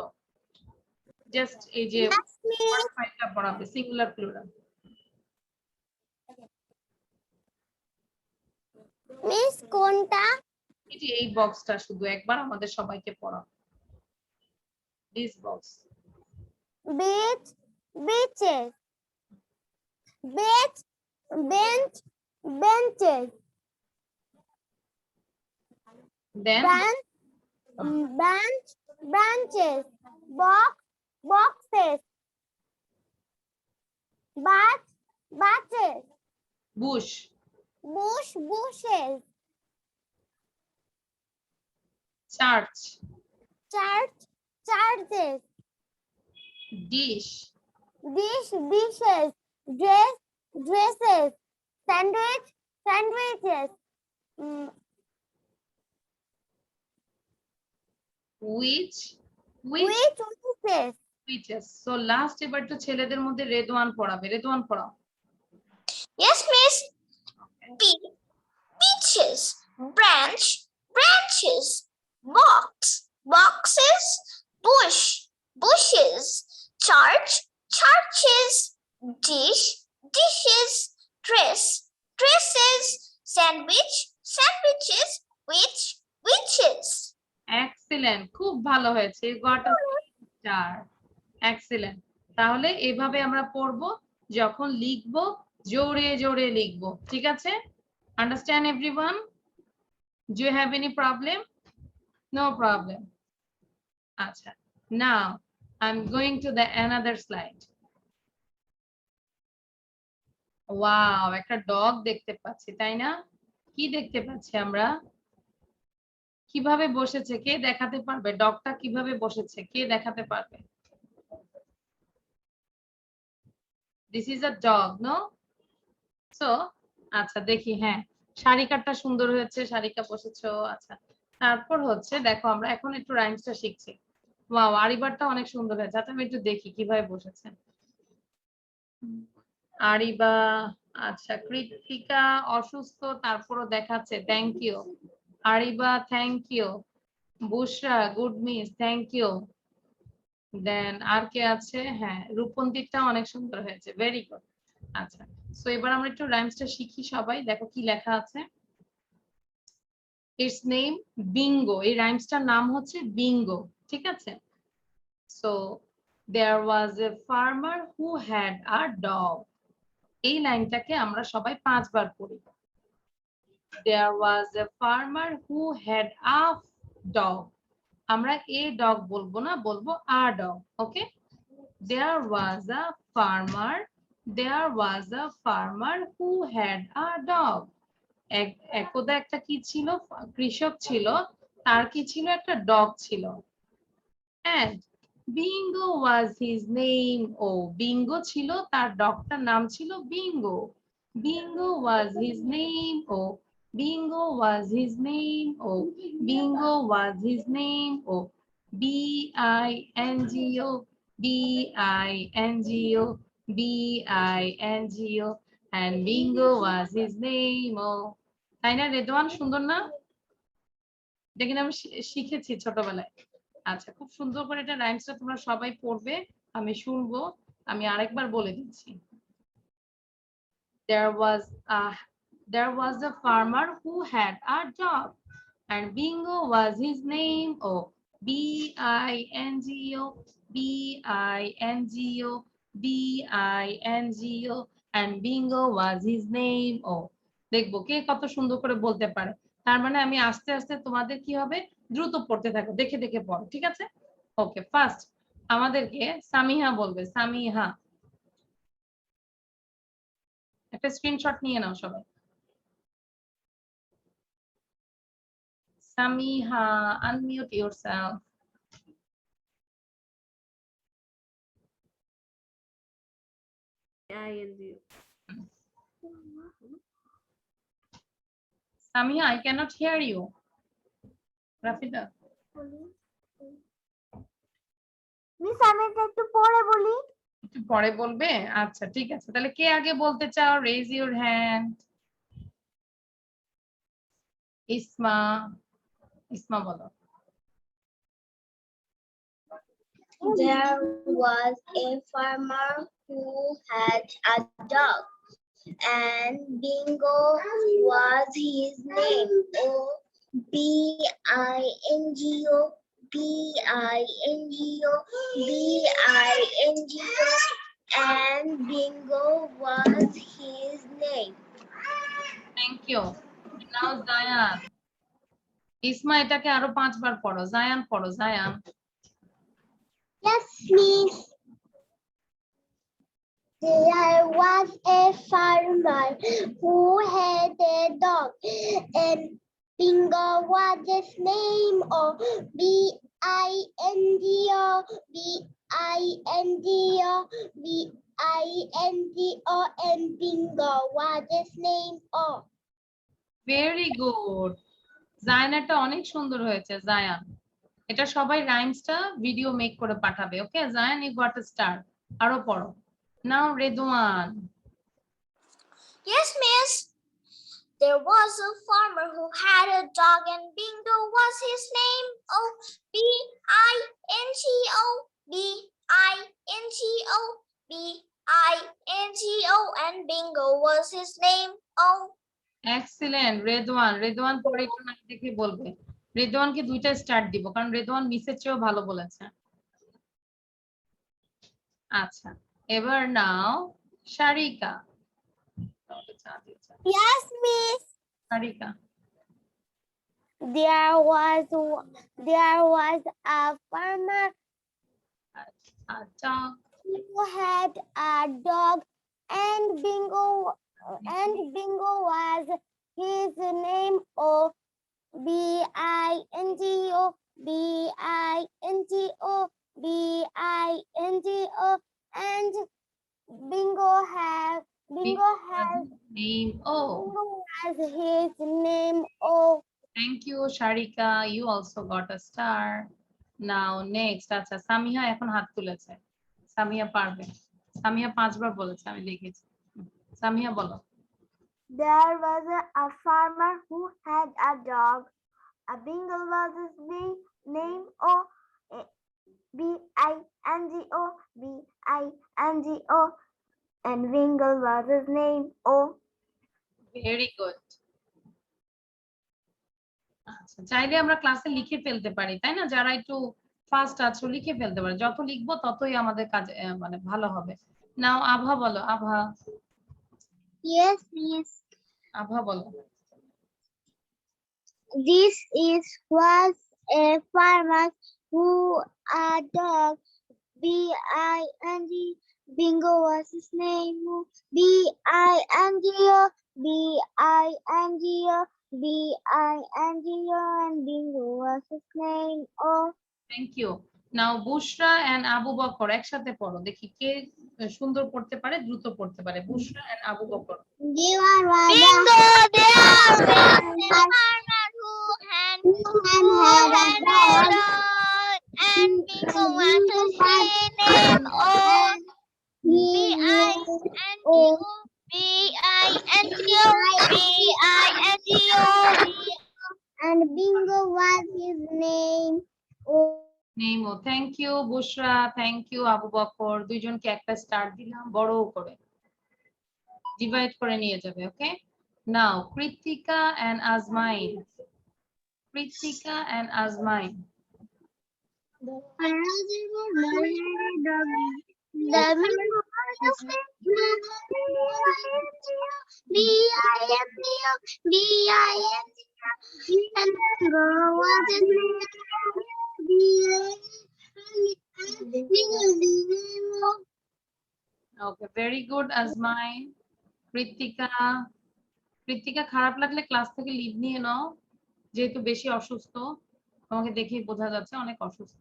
just এই যে Yes, Miss. ফাইলটা পড়াবে, সিঙ্গুলার প্লুরাল। Miss কোনটা? এই যে এই বক্সটা শুধু একবার আমাদের সবাইকে পড়াও, this box. Beach, beaches. Bench, bench, benches. Then Branch, branch, branches. Box, boxes. Bat, batches. Bush, Bush, bushes. Church, Church, churches. Dish, Dish, dishes. Dress, dresses. Sandwich, sandwiches. Witch Which, witches. Witches. So last এবার তো ছেলেদের মধ্যে রেদওয়ান পড়াবে, রেদওয়ান পড়াও। Yes, Miss. Beaches, branch, branches, box, boxes, bush, bushes, church, churches, dish, dishes, dress, dresses, sandwich, sandwiches, witches. Excellent, খুব ভালো হয়েছে, goat a star, excellent. তাহলে এভাবে আমরা পড়বো, যখন লিখবো জোরে জোরে লিখবো, ঠিক আছে? Understand everyone? Do you have any problem? No problem. আচ্ছা, now I am going to the another slide. Wow, একটা ডগ দেখতে পাচ্ছি, তাই না? কি দেখতে পাচ্ছি আমরা? কিভাবে বসেছে কে দেখাতে পারবে? ডগটা কিভাবে বসেছে কে দেখাতে পারবে? This is a dog, no? So আচ্ছা দেখি, হ্যাঁ শারিকাটা সুন্দর হয়েছে, শারিকা বসেছো। আচ্ছা, তারপর হচ্ছে দেখো আমরা এখন একটু রাইমসটা শিখছি। ওয়াও, আরিবারটা অনেক সুন্দর হয়েছে। আচ্ছা আমি একটু দেখি কিভাবে বসেছে। আরিবা, আচ্ছা কৃতিকা অসুস্থ তারপরও দেখাচ্ছে, thank you. Ariba thank you. Bushra good miss, thank you. Then আর কে আছে? হ্যাঁ রূপন্তিরটা অনেক সুন্দর হয়েছে, ভেরি গুড। আচ্ছা, সো এবার আমরা একটু রাইমসটা শিখি সবাই। দেখো কি লেখা আছে। ইটস নেম বিঙ্গো, এই রাইমসটার নাম হচ্ছে বিঙ্গো, ঠিক আছে? So there was a farmer who had a dog, এই লাইনটাকে আমরা সবাই 5 বার পড়ি। There was a farmer who had a dog, আমরা এ ডগ বলবো না, বলবো a dog, okay? There was a farmer, there was a farmer who had a dog, একদা একটা কি ছিল, কৃষক ছিল, তার কি ছিল, একটা ডগ ছিল। And Bingo was his name, oh Bingo ছিল তার, ডগটার নাম ছিল Bingo. Bingo was his name, oh Bingo was his name, oh Bingo was his name, oh B-I-N-G-O, B-I-N-G-O, B-I-N-G-O, and Bingo was his name, oh. তাই না রেদওয়ান, সুন্দর না? এটা কিন্তু আমি শিখেছি ছোটবেলায়। আচ্ছা, খুব সুন্দর করে এটা রাইমসটা তোমরা সবাই পড়বে, আমি শুনবো। আমি আরেকবার বলে দিচ্ছি। there was a there was a farmer who had a dog, and Bingo was his name, oh B-I-N-G-O, B-I-N-G-O, B-I-N-G-O, and Bingo was his name, oh। দেখবো কে কত সুন্দর করে বলতে পারে। তার মানে আমি আস্তে আস্তে তোমাদের কি হবে, দ্রুত পড়তে থাকো, দেখে দেখে পড়ো, ঠিক আছে? ওকে, ফার্স্ট আমাদেরকে সামিহা বলবে, সামিহা। একটা স্ক্রিনশট নিয়ে নাও সবাই। Samiha, unmute yourself. Samiha, I cannot hear you. Rafida, miss আমি এটা একটু পরে বলি। একটু পরে বলবে? আচ্ছা ঠিক আছে, তাহলে কে আগে বলতে চাও? Raise your hand. Isma, Isma বলো। There was a farmer who had a dog, and Bingo was his name. Oh, B-I-N-G-O, B-I-N-G-O, B-I-N-G-O, and Bingo was his name. Thank you. Now Zayan. Isma এটাকে আরো 5 বার পড়ো। জায়ান পড়ো, Zayan. Yes, miss. There was a farmer who had a dog, and Bingo was his name. Oh, B-I-N-G-O, B-I-N-G-O, B-I-N-G-O, and Bingo was his name. Oh. Very good. জায়ানটা অনেক সুন্দর হয়েছে, জায়ান। এটা সবাই রাইমসটা ভিডিও মেক করে পাঠাবে, okay? Zayan you got a star. আরো পড়ো। Now Redwan. Yes, miss. There was a farmer who had a dog, and Bingo was his name. Oh, B-I-N-G-O, B-I-N-G-O, B-I-N-G-O, and Bingo was his name. Oh. Excellent Redwan. Redwan পরে একটু না দেখে বলবে। রেদওয়ানকে 2টা star দিব, কারণ রেদওয়ান মিসের চেয়েও ভালো বলেছে। আচ্ছা, এবার নাও শারিকা। Yes, miss. শারিকা। There was a farmer আচ্ছা, who had a dog, and Bingo was his name. O Bingo, Bingo, Bingo, and Bingo has name. Oh, his name. O. thank you, Sharika. You also got a star. Now next, আচ্ছা সামিহা এখন হাত তুলেছে। সামিহা পারবে। সামিহা 5 বার বলেছে, আমি লিখেছি। সামিহা বলো। There was a farmer who had a dog. A Bingo was his name. O Bingo, Bingo, and Bingo was his name. O. Very good. আচ্ছা, চাইলে আমরা ক্লাসে লিখে ফেলতে পারি, তাই না? যারা একটু ফাস্ট আছো লিখে ফেলতে পারে, যত লিখবো ততই আমাদের কাজে মানে ভালো হবে। নাও আভা বলো। আভা। Yes, miss. আভা বলো। This was a farmer who a dog. Bingo. Bingo was his name. Bingo, Bingo, Bingo, and Bingo was his name. Oh. Thank you. Now Bushra and Abu Bakr একসাথে পড়ো, দেখি কে সুন্দর পড়তে পারে, দ্রুত পড়তে পারে। Bushra and Abu Bakar. There was Bingo, a farmer who had a dog, and Bingo was his name. Oh, Bingo, Bingo, and Bingo was his name. Oh. Name O thank you Bushra, thank you Abu Bakr. দুইজনকে একটা স্টার দিলাম, বড় করে divide করে নিয়ে যাবে। ওকে, নাও Krittika and আজমাইন। Krittika and আজমাইন। ওকে, ভেরি গুড আজমাইন। কৃতিকা, কৃতিকা খারাপ লাগলে ক্লাস থেকে লিভ নিয়ে নাও, যেহেতু বেশি অসুস্থ, তোমাকে দেখেই বোঝা যাচ্ছে অনেক অসুস্থ।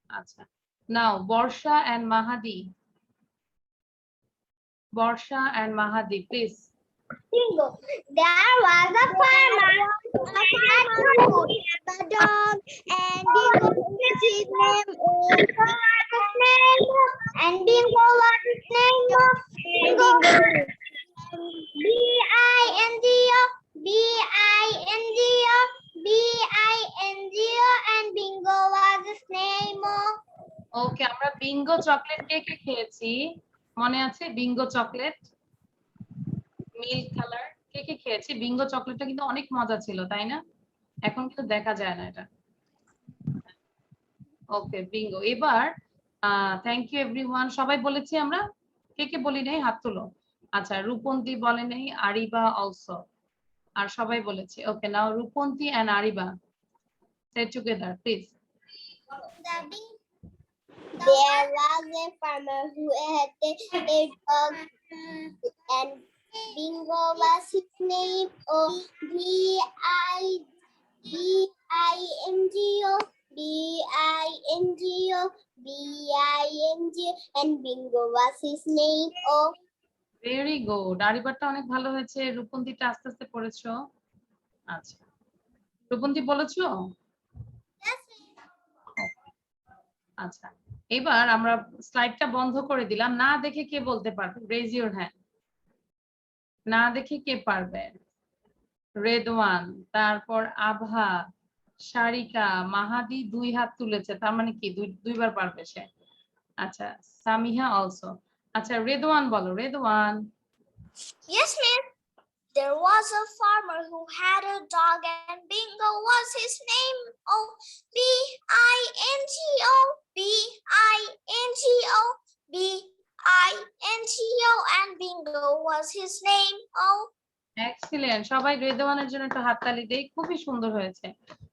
আচ্ছা, now Barsha and Mahadi. Barsha and Mahadi please. Bingo. There was a farmer who had a dog, and Bingo was his name. And Bingo was his name. Bingo. B-I-N-G-O, B-I-N-G-O, B-I-N-G-O, and Bingo was his name. ওকে, আমরা Bingo chocolate কে কে খেয়েছি মনে আছে? Bingo chocolate milk colour কে কে খেয়েছি? Bingo চকলেটটা কিন্তু অনেক মজা ছিল, তাই না? এখন কিন্তু দেখা যায় না এটা। ওকে বিঙ্গো। এবার থ্যাংক ইউ এভরিওয়ান। সবাই বলেছি আমরা? কে কে বলি নাই হাত তুলো। আচ্ছা, রূপন্তী বলে নাই, আরিবা অলসো, আর সবাই বলেছি। Okay, now Rupanti and Ariba say together please. There was a farmer who had a dog, and Bingo was his name. Oh, B-I-N-G-O, B-I-N-G-O, B-I-N-G-O, and Bingo was his name. Oh. Very good. আরিবারটা অনেক ভালো হয়েছে। রূপন্তীটা আস্তে আস্তে পড়েছো। আচ্ছা, রূপন্তী বলেছো? আচ্ছা, এবার আমরা স্লাইডটা বন্ধ করে দিলাম। না দেখে কে বলতে পারবে? Raise your hand. না দেখে কে পারবে? রেদওয়ান, তারপর আভা, সারিকা, মাহাদি 2 হাত তুলেছে, তার মানে কি দুইবার পারবে সে। আচ্ছা, সামিহা অলসো। আচ্ছা, রেদওয়ান বলো। Redwan. Yes, ma'am. There was a farmer who had a dog, and Bingo was his name. Oh, B-I-N-G-O, B-I-N-G-O, B-I-N-G-O, and Bingo was his name. Oh. Excellent. সবাই রেদওয়ানের জন্য একটা হাততালি দেই, খুবই সুন্দর হয়েছে।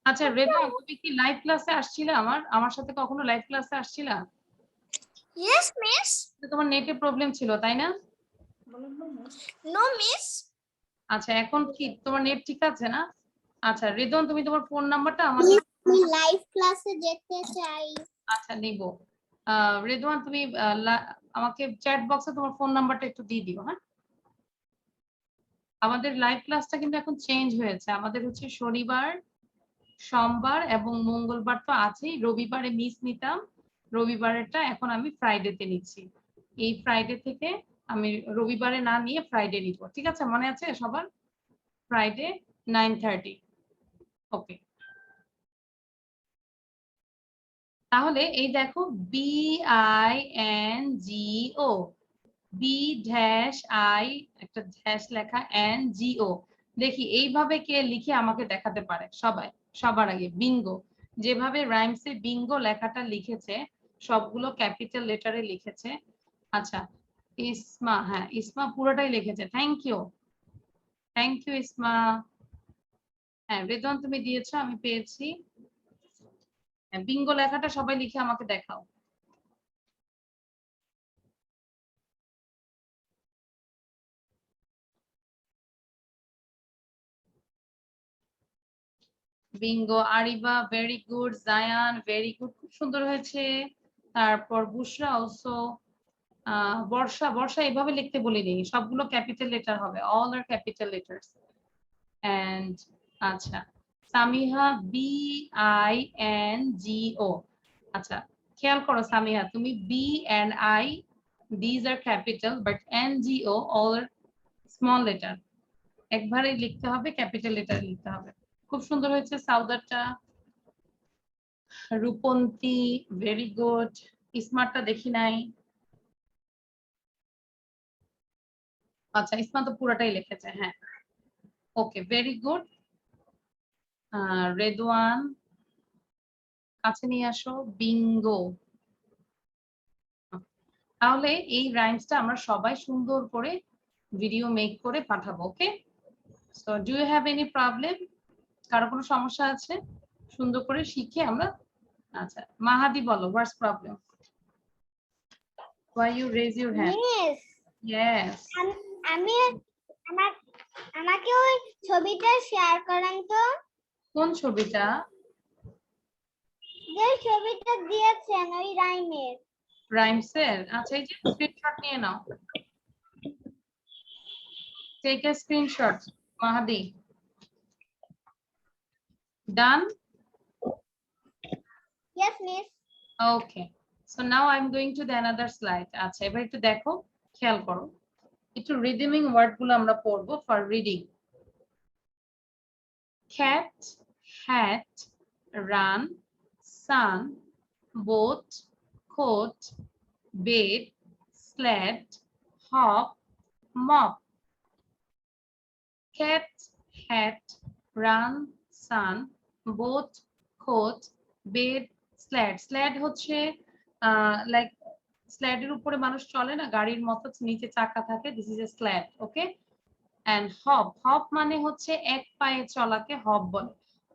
আচ্ছা রেদওয়ান, তুমি কি লাইভ ক্লাসে আসছিলে? আমার সাথে কখনো লাইভ ক্লাসে আসছিলা? Yes, miss. তোমার নেটে প্রবলেম ছিল, তাই না? No, miss. আচ্ছা এখন কি তোমার নেট ঠিক আছে না? আচ্ছা রিদন তুমি তোমার ফোন নাম্বারটা আমাকে লাইভ ক্লাসে যেতে চাই। আচ্ছা নিব। রিদওয়ান তুমি আমাকে চ্যাট বক্সে তোমার ফোন নাম্বারটা একটু দিয়ে দিও, হ্যাঁ? আমাদের লাইভ ক্লাসটা কিন্তু এখন চেঞ্জ হয়েছে। আমাদের হচ্ছে শনিবার, সোমবার এবং মঙ্গলবার তো আছেই, রবিবারে মিস নিতাম, রবিবারেরটা এখন আমি ফ্রাইডেতে নিচ্ছি। এই ফ্রাইডে থেকে আমি রবিবারে না নিয়ে ফ্রাইডে নিব, ঠিক আছে? মনে আছে সবার? ফ্রাইডে 9:30। ওকে, তাহলে এই দেখো BINGO, বি ড্যাশ আই একটা ড্যাশ লেখা NGO। দেখি এইভাবে কে লিখে আমাকে দেখাতে পারে সবাই। সবার আগে বিঙ্গো, যেভাবে রাইমসে বিঙ্গো লেখাটা লিখেছে সবগুলো ক্যাপিটাল লেটারে লিখেছে। আচ্ছা ইসমা, হ্যাঁ ইসমা পুরোটাই লিখেছে, থ্যাংক ইউ, থ্যাংক ইউ ইসমা। হ্যাঁ রেদন তুমি দিয়েছো, আমি পেয়েছি। হ্যাঁ বিঙ্গো লেখাটা সবাই লিখে আমাকে দেখাও। Bingo, Ariba very good, Zayan very good, খুব সুন্দর হয়েছে। তারপর বুশরা অলসো, বর্ষা, বর্ষা এভাবে লিখতে বলিনি, সবগুলো ক্যাপিটাল লেটার হবে, all are capital letters. And আচ্ছা সামিহা BINGO। আচ্ছা খেয়াল করো সামিহা, তুমি B and I these are capital but NGO all small letter. একবারেই লিখতে হবে, ক্যাপিটাল লেটার লিখতে হবে। খুব সুন্দর হয়েছে সাউদারটা। রূপন্তী ভেরি গুড, স্মার্টটা দেখি নাই। আচ্ছা ইসমা তো পুরোটাই লিখেছে, হ্যাঁ ওকে ভেরি গুড। রেদওয়ান কাছে নিয়ে আসো, বিঙ্গো। তাহলে এই রাইমসটা আমরা সবাই সুন্দর করে ভিডিও মেক করে পাঠাবো, okay? So do you have any problem? কারো কোনো সমস্যা আছে? সুন্দর করে শিখে আমরা। আচ্ছা মাহাদি বলো, what's problem? Why you raise your hand? Miss, Yes. আমি আমাকে ওই ছবিটা শেয়ার করেন তো। কোন ছবিটা? যে ছবিটা দিয়েছেন ওই রাইমের। রাইমসের? আচ্ছা এই যে স্ক্রিনশট নিয়ে নাও। Take a screenshot, Mahadi. Done? Yes, miss. Okay. So now I'm going to the another slide. আচ্ছা এবার একটু দেখো, খেয়াল করো, একটু রিডিমিং ওয়ার্ড গুলো আমরা পড়বো for reading. cat, hat, run, sun, boat, coat, bed, sled, hop, mop. Cat, hat, run, sun, boat, coat, bed, sled. Sled হচ্ছে লাইক স্ল্যাডের উপরে মানুষ চলে না, গাড়ির মতো নিচে চাকা থাকে, this is a sled, okay? And hop, hop মানে হচ্ছে এক পায়ে চলাকে হপ বলে,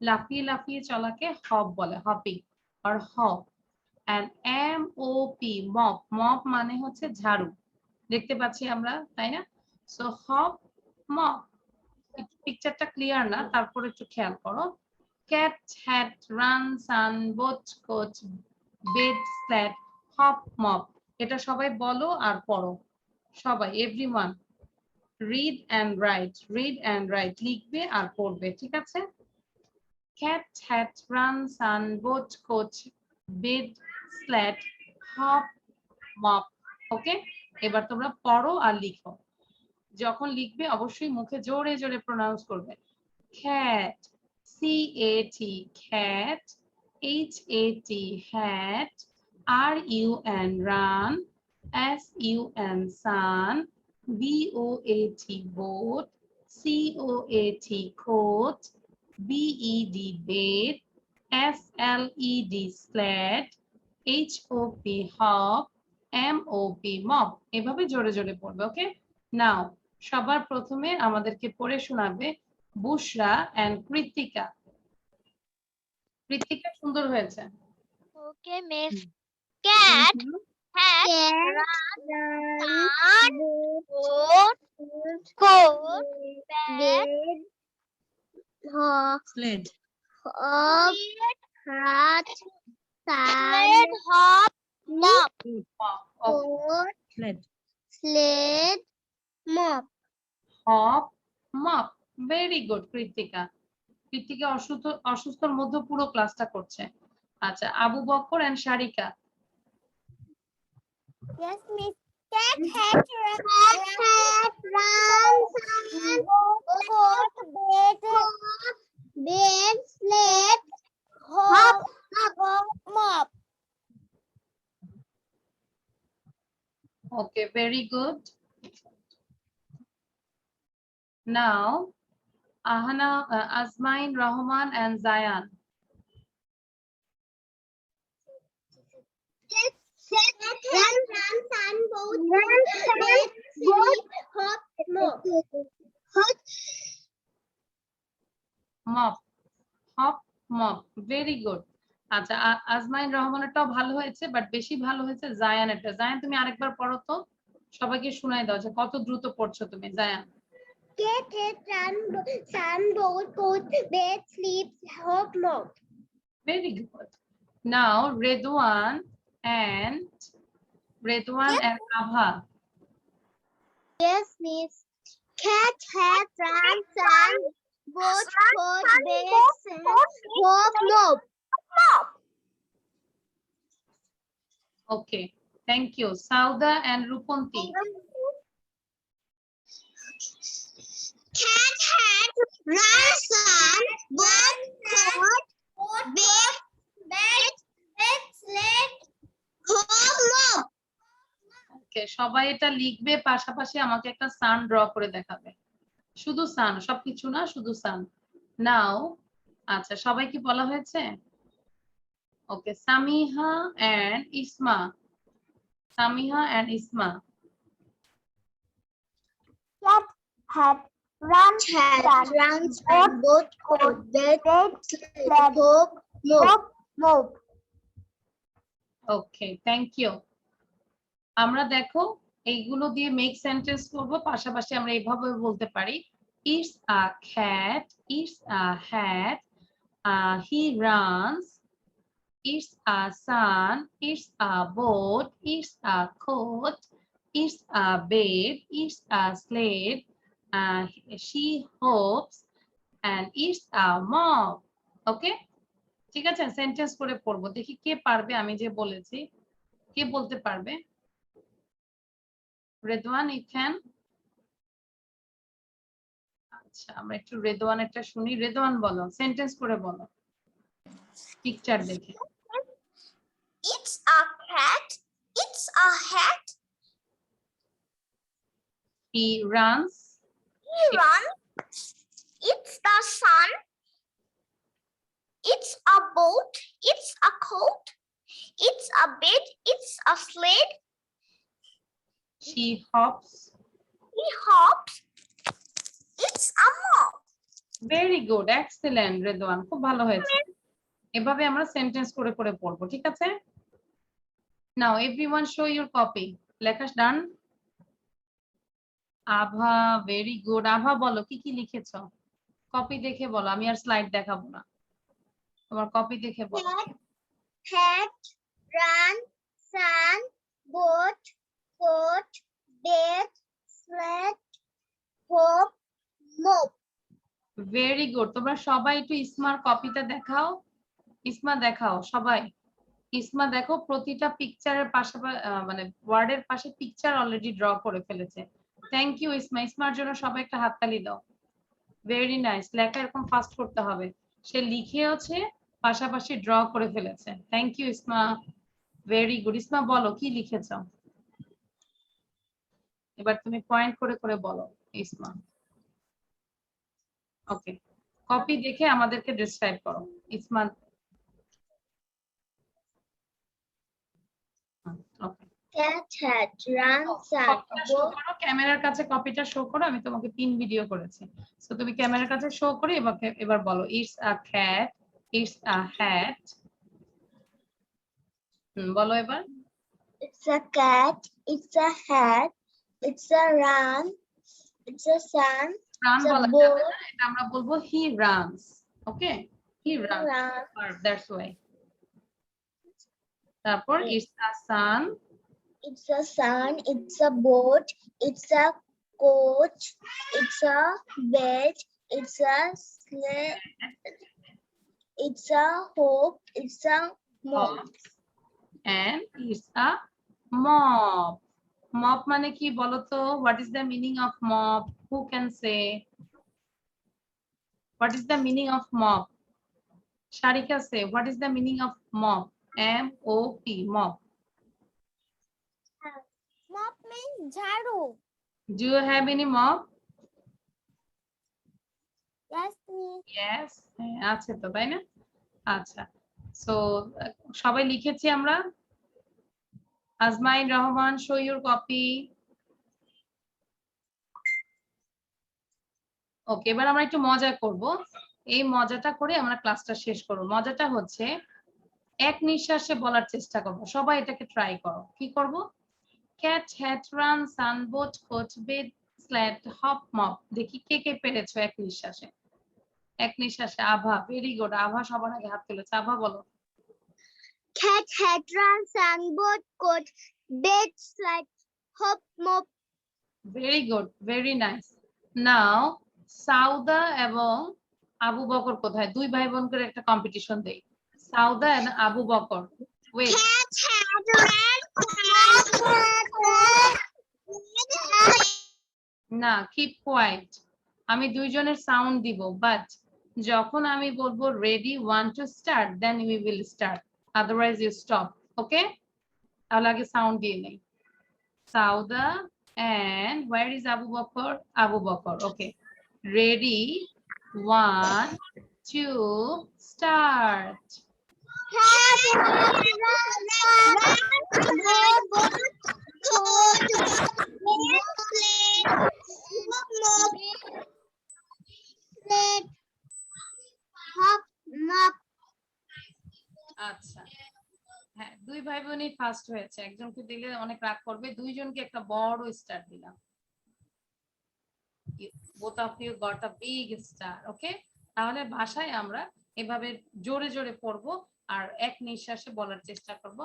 লাফিয়ে লাফিয়ে চলাকে হপ বলে, হপিং আর hop. And MOP, mop, mop মানে হচ্ছে ঝাড়ু, দেখতে পাচ্ছি আমরা তাই না? So hop mop. পিকচারটা ক্লিয়ার না, তারপর একটু খেয়াল করো। Cat, hat, ran, sun, boat, coach, bed, sled, hop, mop. এটা সবাই বলো আর পড়ো, সবাই everyone. Read and write, read and write, লিখবে আর পড়বে, ঠিক আছে? Cat, hat, ran, sun, boat, coach, bed, sled, hop, mop. Okay, এবার তোমরা পড়ো আর লিখো। যখন লিখবে অবশ্যই মুখে জোরে জোরে প্রনাউন্স করবে। cat, CAT, cat, HAT, hat, RUN, run, SUN, sun, BOAT, boat, COAT, coat, BED, bed, SLED, sled, HOP, hop, MOP, mop। এভাবে জোরে জোরে পড়বে, ওকে? নাও সবার প্রথমে আমাদেরকে পড়ে শোনাবে বুশরা এন্ড কৃতিকা। কৃতিকা সুন্দর হয়েছে। Okay, miss. Cat cat, run, boat, coat, bed, Sled. hop, hat, sled, hop, mop, Of coat, sled. sled, mop. Hop, mop. Very good, Krittika. Krittika অসুস্থর মধ্যে পুরো ক্লাসটা করছে। আচ্ছা, Abu Bakr and Sarika. Yes, Miss. Cat, runs, bed, sled, hop, mop. Okay, very good. Now, Ahana, Azmain, Rahman and Zayan. Mop, hop, mop. Very good. আচ্ছা, আজমাইন রহমানেরটাও ভালো হয়েছে, but বেশি ভালো হয়েছে জায়ানেরটা। জায়ান, তুমি আরেকবার পড়ো তো, সবাইকে শোনাই দাও যে কত দ্রুত পড়ছো তুমি। Zayan. Cat, run, boat, coat, bed, sleep, hop, mop. Very good. Now, Redwan and Abha. Yes, Miss. Cat, run, boat, coat, bed, hop, mop. Okay, thank you. Sauda and Ruponti. Cat, run, boat, coat, bed, sled, hop, mop. Okay, সবাই এটা লিখবে, পাশাপাশি আমাকে একটা সান draw করে দেখাবে। শুধু সান, সবকিছু না, শুধু সান। নাও, আচ্ছা, সবাই কি বলা হয়েছে? ওকে, Samiha and Isma. Samiha and Isma. Cat, runs, boat, coat, bed, sled, hop, mop. Okay, thank you. আমরা দেখো এইগুলো দিয়ে মেক সেন্টেন্স করব, পাশাপাশি আমরা এইভাবে বলতে পারি, it's a cat, it's a hat, he runs, it's a sun, it's a boat, it's a coat, it's a bed, it's a sled, she hopes, and it's a mop. ওকে, ঠিক আছে, sentence করে পড়বো। দেখি কে পারবে, আমি যে বলেছি কে বলতে পারবে। Redwan, you can. আচ্ছা, আমরা একটু রেদওয়ানেরটা শুনি। রেদওয়ান বলো, সেন্টেন্স করে বলো পিকচার দেখে। It's a cat, it's a hat, He runs, it's the sun, it's a boat, it's a coat, it's a bed, it's a sled, she hops. he hops, it's a mop. Very good, excellent Redwan, খুব ভালো হয়েছে। এভাবে আমরা sentence করে করে পড়বো, ঠিক আছে? নাও এভরিওয়ান শো ইউর কপি। লেখা ডান? আভা, ভেরি গুড। আভা বলো কি কি লিখেছো, কপি দেখে বলো, আমি আর স্লাইড দেখাবো না, তোমার কপি দেখে বলো। Hat, run, sun, boat, coat, bed, sled, hop, mop. Very good. তোমরা সবাই একটু ইসমার কপিটা দেখাও। ইসমা দেখাও সবাই। ইসমা দেখো, প্রতিটা পিকচারের পাশাপাশি মানে ওয়ার্ডের পাশে পিকচার অলরেডি ড্র করে ফেলেছে। থ্যাংক ইউ ইসমা। ইসমার জন্য সবাই একটা হাততালি দাও। Very nice. লেখা এরকম ফাস্ট করতে হবে। সে লিখেওছে, পাশাপাশি ড্র করে ফেলেছে। Thank you Isma, very good. Isma বলো কি লিখেছ, এবার তুমি পয়েন্ট করে করে বলো ইসমা। ওকে, কপি দেখে আমাদেরকে ডেসক্রাইব করো ইসমা। ওকে, Cat, run, sun, কপিটা শো boat. করো, ক্যামেরার কাছে কপিটা শো করো। আমি তোমাকে পিন ভিডিও করেছি, তো তুমি ক্যামেরার কাছে শো করে এবার বলো, it's a cat, it's a hat. বলো এবার। It's a cat. It's a hat. It's a run. It's a sun. Run It's a বলা যাবে boat. না, এটা আমরা বলবো he runs. Okay, he runs. Run. That's why. তারপর it's a sun. It's a sun. It's a boat. It's a coach. It's a bed. It's a sled. It's a hope. It's a mop. And it's a mop. Mop মানে কি বলো তো? What is the meaning of mop? Who can say? What is the meaning of mop? Sharika say, what is the meaning of mop? M-O-P, mop. Mop means jharu. Do you have any mop? Yes, please. Yes, আছে তো, তাই না? আচ্ছা, so সবাই লিখেছি আমরা? Azmain Rahman, show your copy. ওকে, এবার আমরা একটু মজা করব। এই মজাটা করে আমরা ক্লাসটা শেষ করব। মজাটা হচ্ছে এক নিঃশ্বাসে বলার চেষ্টা করব। সবাই এটাকে ট্রাই করো। কি করব? Cat, hat, ran, sun, boat, coat, bed, sled, hop, mop. দেখি কে কে পেরেছো এক নিঃশ্বাসে। এক নিঃশ্বাসে আভা, ভেরি গুড। আভা সবার আগে হাত তুলেছে। আভা বলো। Cat, hat, run, sun, boat, coat, bed, slide, hop, mop. Very good, very nice. Now Sauda এবং আবু বকর কোথায়? দুই ভাই বোন করে একটা কম্পিটিশন দেই। সাউদা এবং Abu Bakar. Wait, Cat, hat, ran, না, কিপ কোয়াইট। আমি দুইজনের সাউন্ড দিব, বাট যখন আমি বলবো ready, one two start, then we will start, otherwise you stop. Okay, তাহলে আগে সাউন্ড দিয়ে নেই। Sawda and where is Abu Bakr? Abu Bakr. Okay, ready, 1 2 start. Cat, hat, run, boat, coat, bed, sled, mop, sled, hop, mop. আচ্ছা, হ্যাঁ, দুই ভাই বোনই first হয়েছে। একজনকে দিলে অনেক রাগ করবে, দুইজনকে একটা বড় স্টার দিলাম। both of you got a big star. Okay, তাহলে ভাষায় আমরা এভাবে জোরে জোরে পড়বো আর এক নিঃশ্বাসে বলার চেষ্টা করব।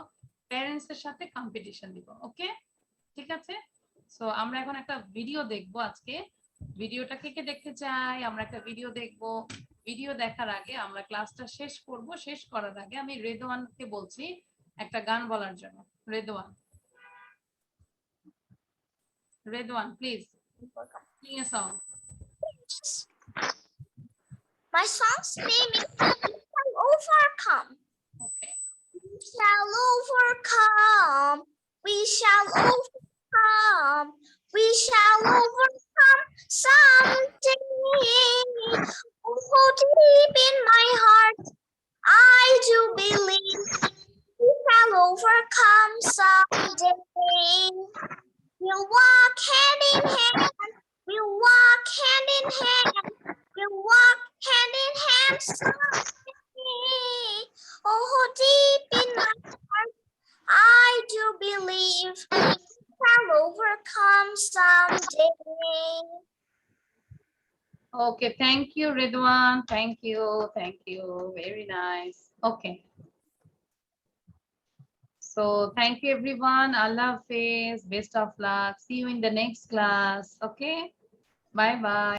প্যারেন্টস এর সাথে কম্পিটিশন দিব। ওকে, ঠিক আছে? সো আমরা এখন একটা ভিডিও দেখবো আজকে। ভিডিওটা কে কে দেখতে চাই? আমরা একটা ভিডিও দেখবো। ভিডিও দেখার আগে আমরা ক্লাসটা শেষ করব। শেষ করার আগে আমি রেদওয়ানকে বলছি একটা গান বলার জন্য। Redwan, Redwan please sing a song. My song's name is We Shall Overcome. Okay. We shall overcome. We shall overcome. We shall overcome someday. Oh, deep in my heart, I do believe we shall overcome someday. We'll walk hand in hand. We'll walk hand in hand. We'll walk hand in hand someday. Oh, deep in my heart, I do believe we shall overcome someday. Okay, thank you, Ridwan. Thank you. Thank you. Very nice. Okay. So thank you, everyone. Allah Hafiz. Best of luck. See you in the next class. Okay. Bye bye.